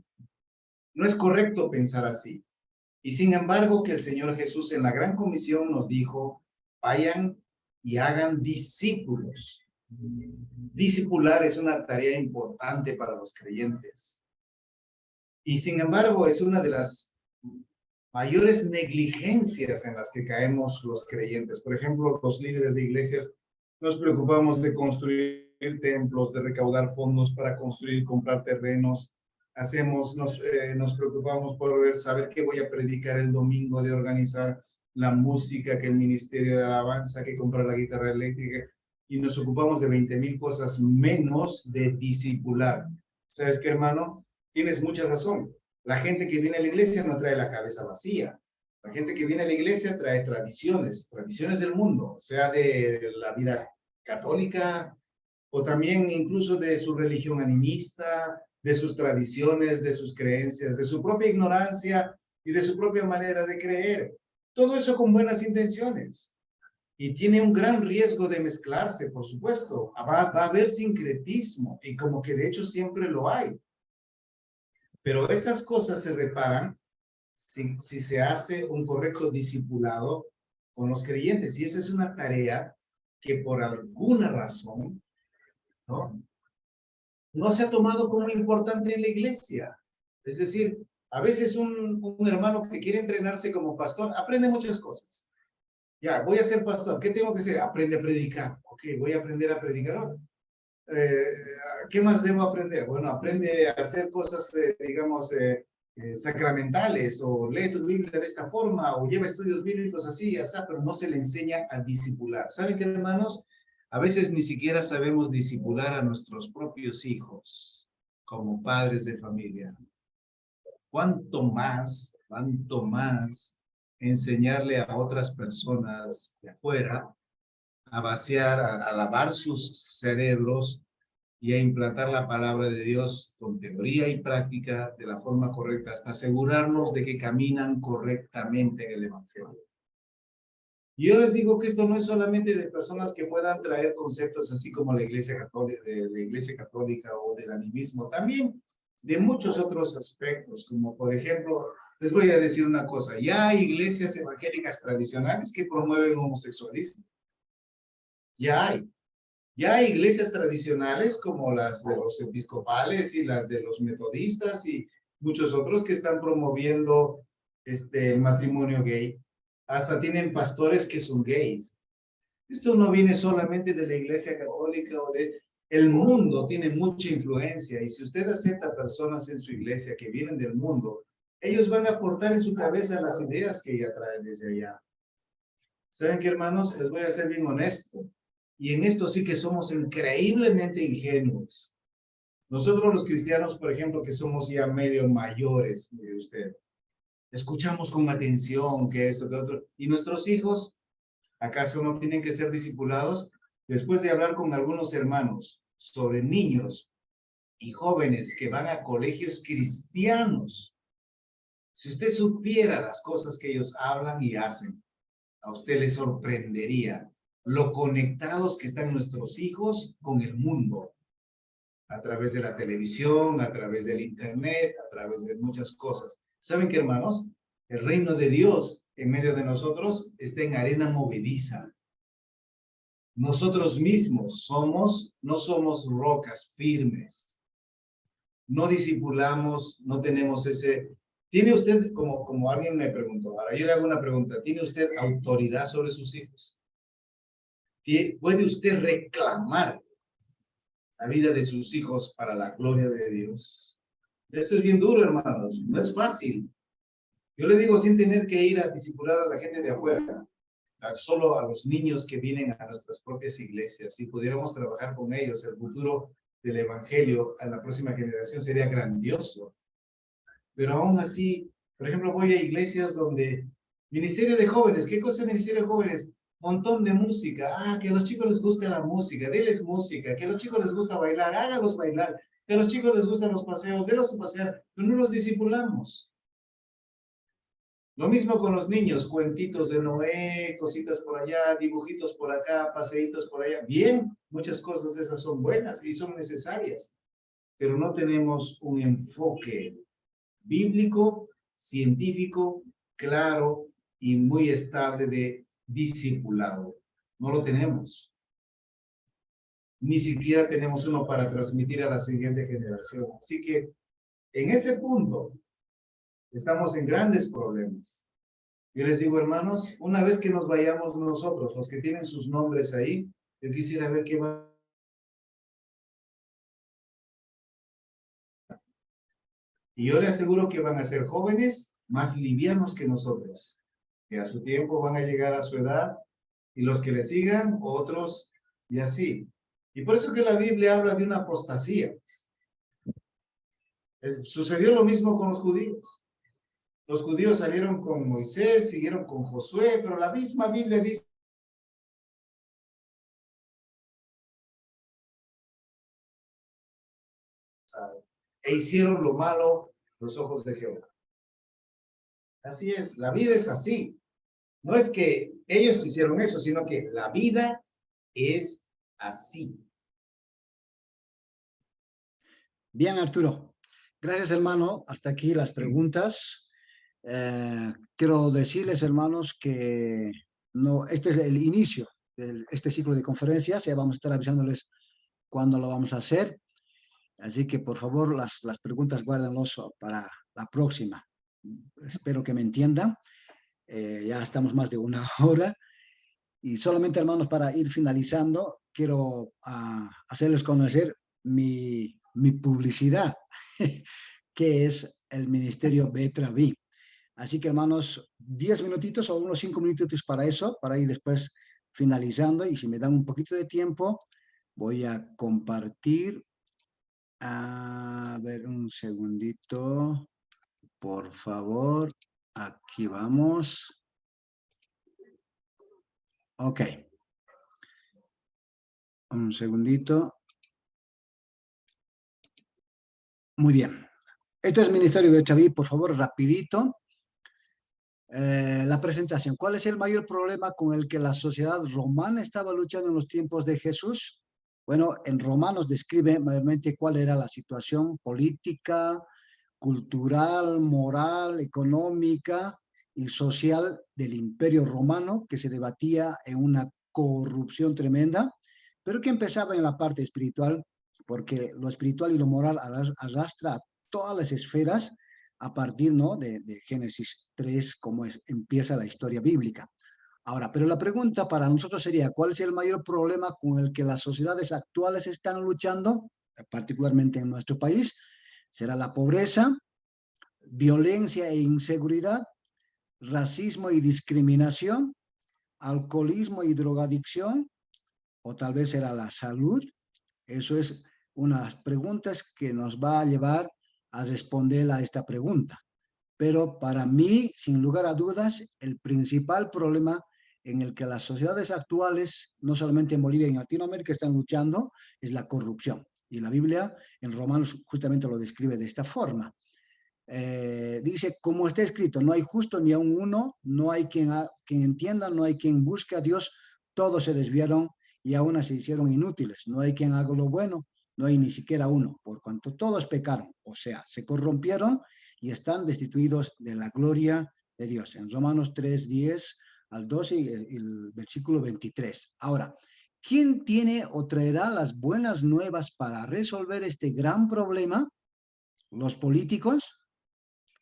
No es correcto pensar así. Y sin embargo, que el Señor Jesús en la Gran Comisión nos dijo, vayan y hagan discípulos. Discipular es una tarea importante para los creyentes. Y sin embargo, es una de las mayores negligencias en las que caemos los creyentes. Por ejemplo, los líderes de iglesias nos preocupamos de construir templos, de recaudar fondos para construir, comprar terrenos. Nos preocupamos por saber qué voy a predicar el domingo, de organizar la música, que el ministerio de alabanza, que comprar la guitarra eléctrica. Y nos ocupamos de 20,000 cosas menos de discipular. ¿Sabes qué, hermano? Tienes mucha razón. La gente que viene a la iglesia no trae la cabeza vacía. La gente que viene a la iglesia trae tradiciones del mundo, sea de la vida católica o también incluso de su religión animista, de sus tradiciones, de sus creencias, de su propia ignorancia y de su propia manera de creer. Todo eso con buenas intenciones. Y tiene un gran riesgo de mezclarse, por supuesto. Va a haber sincretismo, y como que de hecho siempre lo hay. Pero esas cosas se reparan si se hace un correcto discipulado con los creyentes. Y esa es una tarea que por alguna razón, no se ha tomado como importante en la iglesia. Es decir, a veces un hermano que quiere entrenarse como pastor aprende muchas cosas. Ya, voy a ser pastor. ¿Qué tengo que hacer? Aprende a predicar. Ok, voy a aprender a predicar. ¿Qué más debo aprender? Bueno, aprende a hacer cosas, digamos, sacramentales, o lee tu Biblia de esta forma, o lleva estudios bíblicos así, así, pero no se le enseña a discipular. ¿Saben qué, hermanos? A veces ni siquiera sabemos discipular a nuestros propios hijos como padres de familia. ¿Cuánto más enseñarle a otras personas de afuera a vaciar, a lavar sus cerebros y a implantar la palabra de Dios con teoría y práctica de la forma correcta, hasta asegurarnos de que caminan correctamente en el Evangelio? Y yo les digo que esto no es solamente de personas que puedan traer conceptos así como la Iglesia Católica, de la Iglesia Católica o del animismo, también de muchos otros aspectos, como por ejemplo, les voy a decir una cosa: ya hay iglesias evangélicas tradicionales que promueven homosexualismo. Ya hay iglesias tradicionales como las de los episcopales y las de los metodistas y muchos otros que están promoviendo el matrimonio gay. Hasta tienen pastores que son gays. Esto no viene solamente de la Iglesia Católica o de... El mundo tiene mucha influencia, y si usted acepta personas en su iglesia que vienen del mundo, ellos van a aportar en su cabeza las ideas que ella trae desde allá. ¿Saben qué, hermanos? Les voy a ser bien honesto. Y en esto sí que somos increíblemente ingenuos. Nosotros los cristianos, por ejemplo, que somos ya medio mayores, mire usted, escuchamos con atención que esto, que otro. ¿Y nuestros hijos acaso no tienen que ser discipulados? Después de hablar con algunos hermanos sobre niños y jóvenes que van a colegios cristianos, si usted supiera las cosas que ellos hablan y hacen, a usted le sorprendería lo conectados que están nuestros hijos con el mundo, a través de la televisión, a través del internet, a través de muchas cosas. ¿Saben qué, hermanos? El reino de Dios en medio de nosotros está en arena movediza. Nosotros mismos no somos rocas firmes. No discipulamos, no tenemos ese... ¿Tiene usted, como alguien me preguntó, ahora yo le hago una pregunta, ¿tiene usted autoridad sobre sus hijos? ¿Puede usted reclamar la vida de sus hijos para la gloria de Dios? Eso es bien duro, hermanos, no es fácil. Yo le digo sin tener que ir a discipular a la gente de afuera, solo a los niños que vienen a nuestras propias iglesias. Si pudiéramos trabajar con ellos, el futuro del evangelio a la próxima generación sería grandioso. Pero aún así, por ejemplo, voy a iglesias donde ministerio de jóvenes, ¿qué cosa es ministerio de jóvenes? Montón de música. Que a los chicos les gusta la música, denles música. Que a los chicos les gusta bailar, hágalos bailar. Que a los chicos les gustan los paseos, délos pasear, pero no los discipulamos. Lo mismo con los niños, cuentitos de Noé, cositas por allá, dibujitos por acá, paseitos por allá. Bien, muchas cosas de esas son buenas y son necesarias, pero no tenemos un enfoque bíblico, científico, claro y muy estable de discipulado. No lo tenemos. ni siquiera tenemos uno para transmitir a la siguiente generación. Así que en ese punto estamos en grandes problemas. Yo les digo, hermanos, una vez que nos vayamos nosotros, los que tienen sus nombres ahí, yo quisiera ver qué va. Y yo le aseguro que van a ser jóvenes más livianos que nosotros, que a su tiempo van a llegar a su edad, y los que le sigan, otros, y así. Y por eso que la Biblia habla de una apostasía. Sucedió lo mismo con los judíos. Los judíos salieron con Moisés, siguieron con Josué, pero la misma Biblia dice e hicieron lo malo los ojos de Jehová. Así es, la vida es así. No es que ellos hicieron eso, sino que la vida es así. Bien, Arturo. Gracias, hermano. Hasta aquí las preguntas. Quiero decirles, hermanos, que no, este es el inicio de este ciclo de conferencias. Ya vamos a estar avisándoles cuándo lo vamos a hacer. Así que, por favor, las preguntas guárdenlos para la próxima. Espero que me entiendan. Ya estamos más de una hora. Y solamente, hermanos, para ir finalizando, quiero hacerles conocer mi publicidad, que es el Ministerio Betra Vi. Así que, hermanos, 10 minutitos o unos 5 minutitos para eso, para ir después finalizando. Y si me dan un poquito de tiempo, voy a compartir. A ver, un segundito, por favor. Aquí vamos. Ok. Un segundito. Muy bien. Esto es Ministerio de Chaví, por favor, rapidito. La presentación. ¿Cuál es el mayor problema con el que la sociedad romana estaba luchando en los tiempos de Jesús? Bueno, en Romanos describe mayormente cuál era la situación política, cultural, moral, económica y social del Imperio Romano, que se debatía en una corrupción tremenda, pero que empezaba en la parte espiritual, porque lo espiritual y lo moral arrastra a todas las esferas a partir, ¿no?, de Génesis 3, como empieza la historia bíblica. Ahora, pero la pregunta para nosotros sería, ¿cuál es el mayor problema con el que las sociedades actuales están luchando, particularmente en nuestro país? ¿Será la pobreza, violencia e inseguridad, racismo y discriminación, alcoholismo y drogadicción, o tal vez será la salud? Eso es unas preguntas que nos va a llevar a responder a esta pregunta. Pero para mí, sin lugar a dudas, el principal problema en el que las sociedades actuales, no solamente en Bolivia y en Latinoamérica, están luchando, es la corrupción. Y la Biblia en Romanos justamente lo describe de esta forma. Dice, como está escrito, no hay justo ni aun uno, no hay quien entienda, no hay quien busque a Dios, todos se desviaron y aún se hicieron inútiles. No hay quien haga lo bueno, no hay ni siquiera uno, por cuanto todos pecaron, o sea, se corrompieron y están destituidos de la gloria de Dios. En Romanos 3, 10 al 12 y el versículo 23. Ahora, ¿quién tiene o traerá las buenas nuevas para resolver este gran problema? ¿Los políticos?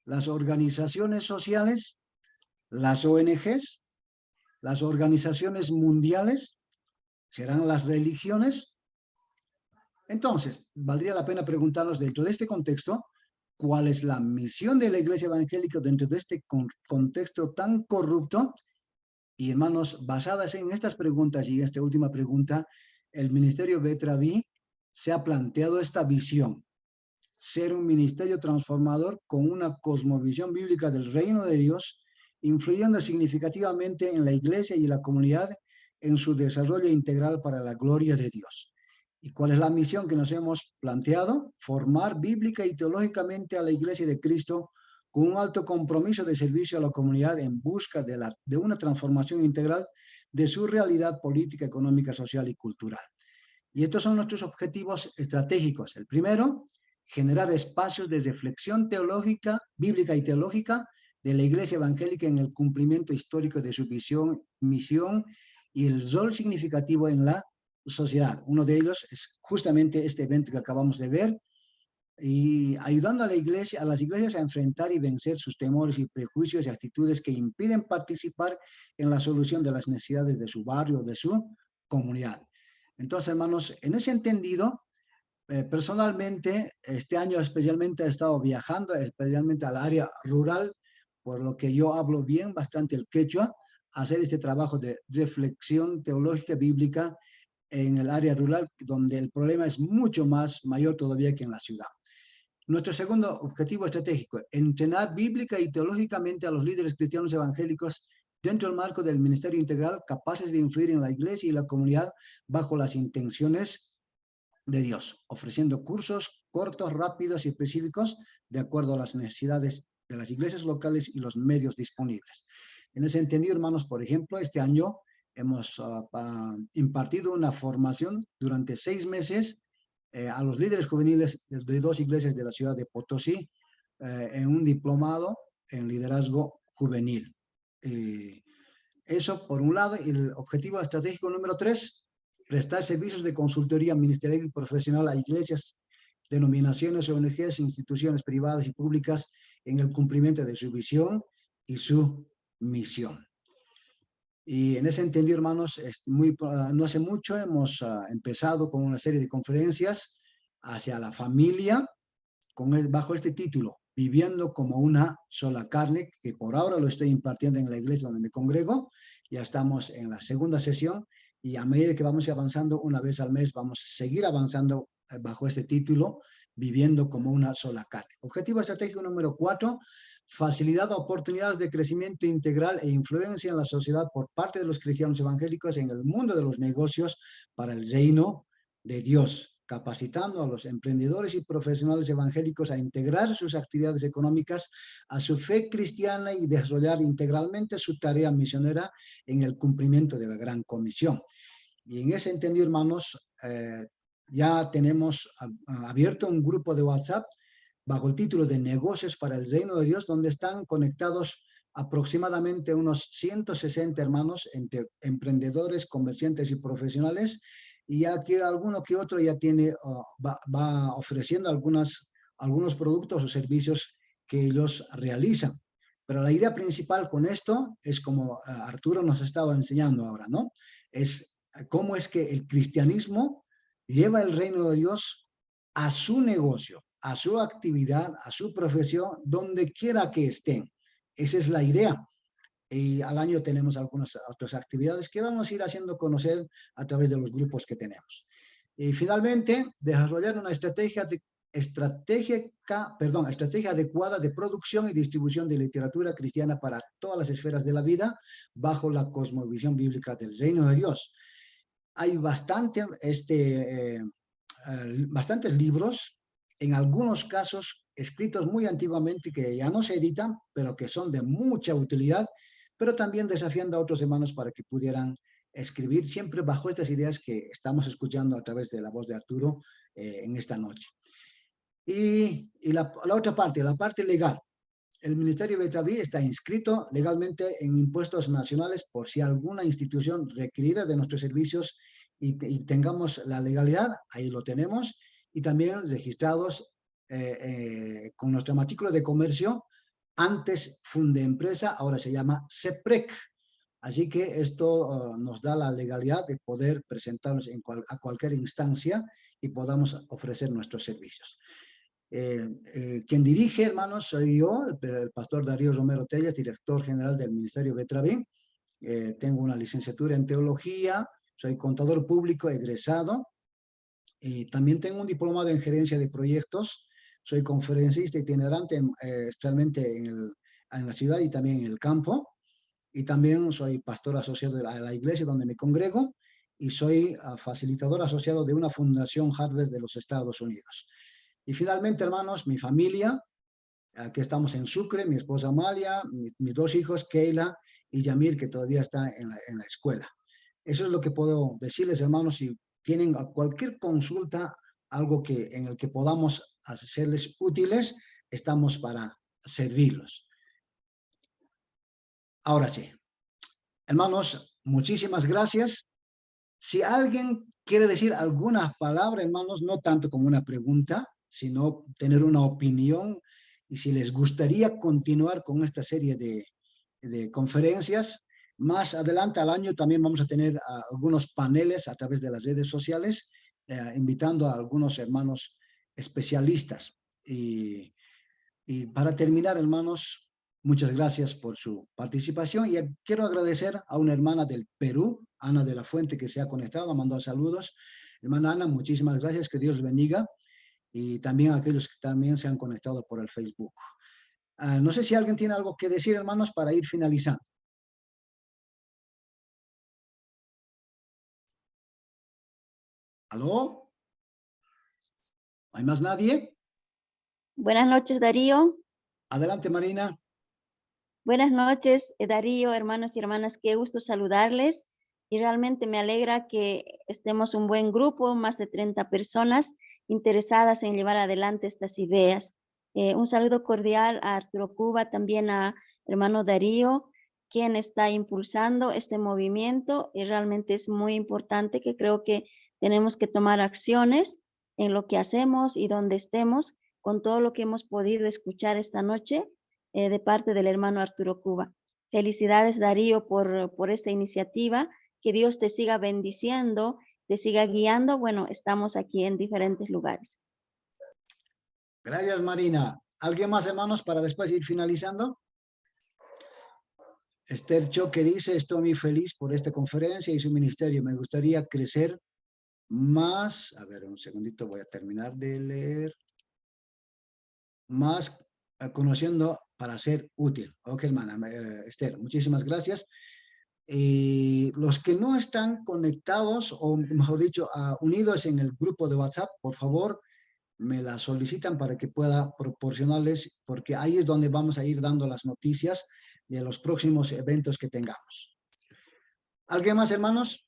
¿Las organizaciones sociales? ¿Las ONGs? ¿Las organizaciones mundiales? ¿Serán las religiones? Entonces, valdría la pena preguntarnos dentro de este contexto, ¿cuál es la misión de la Iglesia Evangélica dentro de este contexto tan corrupto? Y hermanos, basadas en estas preguntas y en esta última pregunta, el Ministerio Betra Vi se ha planteado esta visión: ser un ministerio transformador con una cosmovisión bíblica del reino de Dios, influyendo significativamente en la iglesia y la comunidad en su desarrollo integral para la gloria de Dios. ¿Y cuál es la misión que nos hemos planteado? Formar bíblica y teológicamente a la iglesia de Cristo con un alto compromiso de servicio a la comunidad en busca de una transformación integral de su realidad política, económica, social y cultural. Y estos son nuestros objetivos estratégicos. El primero, generar espacios de reflexión teológica, bíblica y teológica de la Iglesia Evangélica en el cumplimiento histórico de su visión, misión y el rol significativo en la sociedad. Uno de ellos es justamente este evento que acabamos de ver, y ayudando a la iglesia, a las iglesias a enfrentar y vencer sus temores y prejuicios y actitudes que impiden participar en la solución de las necesidades de su barrio, de su comunidad. Entonces, hermanos, en ese entendido, personalmente, este año especialmente he estado viajando, especialmente al área rural, por lo que yo hablo bien bastante el quechua, hacer este trabajo de reflexión teológica bíblica en el área rural, donde el problema es mucho más mayor todavía que en la ciudad. Nuestro segundo objetivo estratégico, entrenar bíblica y teológicamente a los líderes cristianos evangélicos dentro del marco del ministerio integral, capaces de influir en la iglesia y la comunidad bajo las intenciones de Dios, ofreciendo cursos cortos, rápidos y específicos de acuerdo a las necesidades de las iglesias locales y los medios disponibles. En ese sentido, hermanos, por ejemplo, este año hemos impartido una formación durante 6 meses a los líderes juveniles de 2 iglesias de la ciudad de Potosí en un diplomado en liderazgo juvenil. Eso por un lado. Y el objetivo estratégico número 3, prestar servicios de consultoría ministerial y profesional a iglesias, denominaciones, ONGs, instituciones privadas y públicas en el cumplimiento de su visión y su misión. Y en ese sentido, hermanos, no hace mucho hemos empezado con una serie de conferencias hacia la familia bajo este título, Viviendo como una sola carne, que por ahora lo estoy impartiendo en la iglesia donde me congrego. Ya estamos en la segunda sesión y a medida que vamos avanzando una vez al mes, vamos a seguir avanzando bajo este título, Viviendo como una sola carne. Objetivo estratégico número 4, facilitar oportunidades de crecimiento integral e influencia en la sociedad por parte de los cristianos evangélicos en el mundo de los negocios para el reino de Dios, capacitando a los emprendedores y profesionales evangélicos a integrar sus actividades económicas a su fe cristiana y desarrollar integralmente su tarea misionera en el cumplimiento de la Gran Comisión. Y en ese entendido, hermanos, ya tenemos abierto un grupo de WhatsApp bajo el título de Negocios para el Reino de Dios, donde están conectados aproximadamente unos 160 hermanos entre emprendedores, comerciantes y profesionales, y aquí alguno que otro ya tiene, va ofreciendo algunos productos o servicios que ellos realizan. Pero la idea principal con esto es como Arturo nos estaba enseñando ahora, ¿no? Es cómo es que el cristianismo lleva el reino de Dios a su negocio, a su actividad, a su profesión, donde quiera que estén. Esa es la idea. Y al año tenemos algunas otras actividades que vamos a ir haciendo conocer a través de los grupos que tenemos. Y finalmente, desarrollar una estrategia adecuada de producción y distribución de literatura cristiana para todas las esferas de la vida bajo la cosmovisión bíblica del reino de Dios. Hay bastantes libros, en algunos casos escritos muy antiguamente que ya no se editan, pero que son de mucha utilidad, pero también desafiando a otros hermanos para que pudieran escribir siempre bajo estas ideas que estamos escuchando a través de la voz de Arturo en esta noche. Y la otra parte, la parte legal. El Ministerio Betraví está inscrito legalmente en impuestos nacionales por si alguna institución requiriera de nuestros servicios y tengamos la legalidad, ahí lo tenemos, y también registrados con nuestra matrícula de comercio, antes Fundempresa, ahora se llama CEPREC. Así que esto nos da la legalidad de poder presentarnos a cualquier instancia y podamos ofrecer nuestros servicios. Quien dirige, hermanos, soy yo, el pastor Darío Romero Tellas, director general del Ministerio Betraví. Tengo una licenciatura en teología, soy contador público egresado y también tengo un diplomado en gerencia de proyectos. Soy conferencista itinerante, especialmente en la ciudad y también en el campo. Y también soy pastor asociado de la iglesia donde me congrego y soy facilitador asociado de una fundación Harvest de los Estados Unidos. Y finalmente, hermanos, mi familia, aquí estamos en Sucre, mi esposa Amalia, mis 2 hijos, Keila y Yamir, que todavía está en la escuela. Eso es lo que puedo decirles, hermanos. Si tienen cualquier consulta, algo en el que podamos hacerles útiles, estamos para servirlos. Ahora sí, hermanos, muchísimas gracias. Si alguien quiere decir algunas palabras, hermanos, no tanto como una pregunta, sino tener una opinión y si les gustaría continuar con esta serie de conferencias. Más adelante al año también vamos a tener algunos paneles a través de las redes sociales, invitando a algunos hermanos especialistas. Y para terminar, hermanos, muchas gracias por su participación y quiero agradecer a una hermana del Perú, Ana de la Fuente, que se ha conectado, ha mandado saludos. Hermana Ana, muchísimas gracias, que Dios bendiga. Y también a aquellos que también se han conectado por el Facebook. No sé si alguien tiene algo que decir, hermanos, para ir finalizando. ¿Aló? ¿Hay más nadie? Buenas noches, Darío. Adelante, Marina. Buenas noches, Darío, hermanos y hermanas. Qué gusto saludarles. Y realmente me alegra que estemos un buen grupo, más de 30 personas interesadas en llevar adelante estas ideas. Un saludo cordial a Arturo Cuba, también a hermano Darío, quien está impulsando este movimiento. Y realmente es muy importante que creo que tenemos que tomar acciones en lo que hacemos y donde estemos, con todo lo que hemos podido escuchar esta noche de parte del hermano Arturo Cuba. Felicidades, Darío, por esta iniciativa. Que Dios te siga bendiciendo, te siga guiando. Bueno, estamos aquí en diferentes lugares. Gracias, Marina. ¿Alguien más, hermanos, para después ir finalizando? Esther Choque dice, estoy muy feliz por esta conferencia y su ministerio. Me gustaría crecer más. A ver, un segundito, voy a terminar de leer. Más conociendo para ser útil. Ok, hermana Esther, muchísimas gracias. Los que no están conectados, o mejor dicho, unidos en el grupo de WhatsApp, por favor, me la solicitan para que pueda proporcionarles, porque ahí es donde vamos a ir dando las noticias de los próximos eventos que tengamos. ¿Alguien más, hermanos?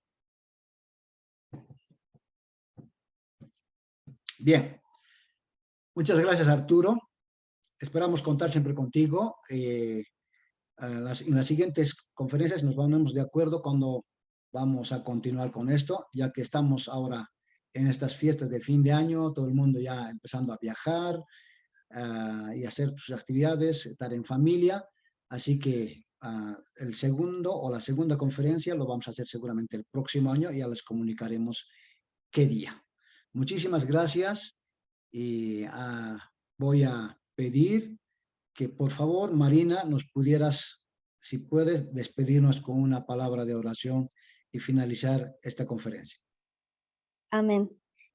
Bien. Muchas gracias, Arturo. Esperamos contar siempre contigo. En las siguientes conferencias nos ponemos de acuerdo cuando vamos a continuar con esto, ya que estamos ahora en estas fiestas de fin de año, todo el mundo ya empezando a viajar y hacer sus actividades, estar en familia. Así que el segundo o la segunda conferencia lo vamos a hacer seguramente el próximo año y ya les comunicaremos qué día. Muchísimas gracias y voy a pedir que por favor, Marina, nos pudieras, si puedes, despedirnos con una palabra de oración y finalizar esta conferencia. Amén.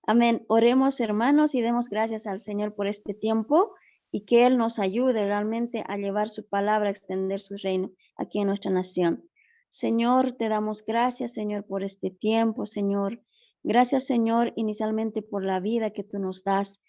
Amén. Oremos, hermanos, y demos gracias al Señor por este tiempo y que Él nos ayude realmente a llevar su palabra, a extender su reino aquí en nuestra nación. Señor, te damos gracias, Señor, por este tiempo, Señor. Gracias, Señor, inicialmente por la vida que tú nos das,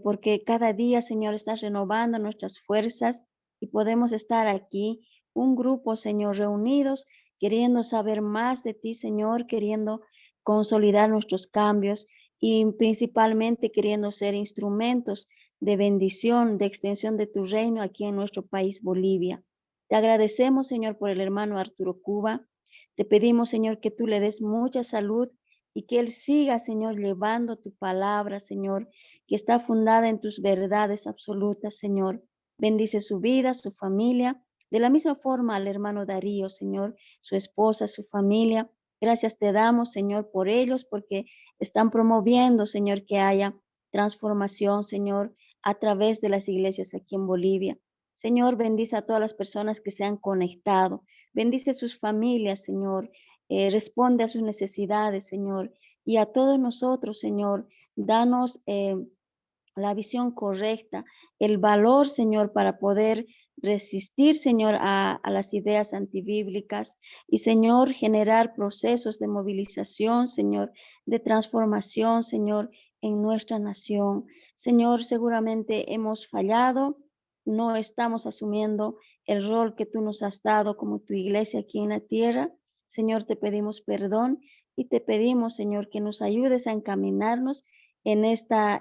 porque cada día, Señor, estás renovando nuestras fuerzas y podemos estar aquí, un grupo, Señor, reunidos, queriendo saber más de ti, Señor, queriendo consolidar nuestros cambios y principalmente queriendo ser instrumentos de bendición, de extensión de tu reino aquí en nuestro país, Bolivia. Te agradecemos, Señor, por el hermano Arturo Cuba. Te pedimos, Señor, que tú le des mucha salud y que él siga, Señor, llevando tu palabra, Señor, que está fundada en tus verdades absolutas, Señor. Bendice su vida, su familia. De la misma forma al hermano Darío, Señor, su esposa, su familia. Gracias te damos, Señor, por ellos, porque están promoviendo, Señor, que haya transformación, Señor, a través de las iglesias aquí en Bolivia. Señor, bendice a todas las personas que se han conectado. Bendice sus familias, Señor. Responde a sus necesidades, Señor. Y a todos nosotros, Señor, danos la visión correcta, el valor, Señor, para poder resistir, Señor, a las ideas antibíblicas y, Señor, generar procesos de movilización, Señor, de transformación, Señor, en nuestra nación. Señor, seguramente hemos fallado, no estamos asumiendo el rol que tú nos has dado como tu iglesia aquí en la tierra. Señor, te pedimos perdón y te pedimos, Señor, que nos ayudes a encaminarnos en esta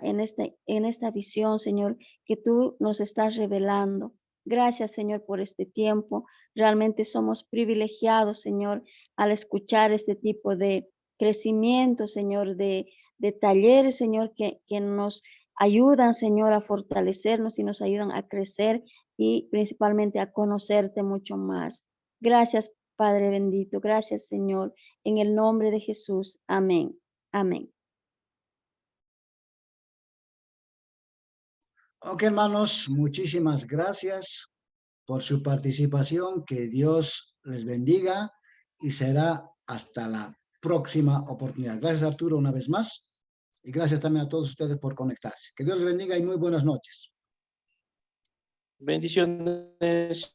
visión, Señor, que tú nos estás revelando. Gracias, Señor, por este tiempo. Realmente somos privilegiados, Señor, al escuchar este tipo de crecimiento, Señor, de talleres, Señor, que nos ayudan, Señor, a fortalecernos y nos ayudan a crecer y principalmente a conocerte mucho más. Gracias, Padre bendito. Gracias, Señor. En el nombre de Jesús. Amén. Amén. Ok, hermanos, muchísimas gracias por su participación. Que Dios les bendiga y será hasta la próxima oportunidad. Gracias, Arturo, una vez más. Y gracias también a todos ustedes por conectarse. Que Dios les bendiga y muy buenas noches. Bendiciones.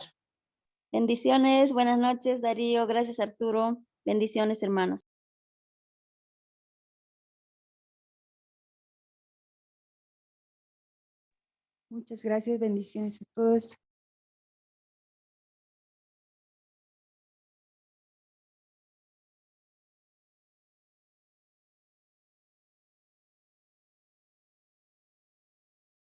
Bendiciones. Buenas noches, Darío. Gracias, Arturo. Bendiciones, hermanos. Muchas gracias, bendiciones a todos.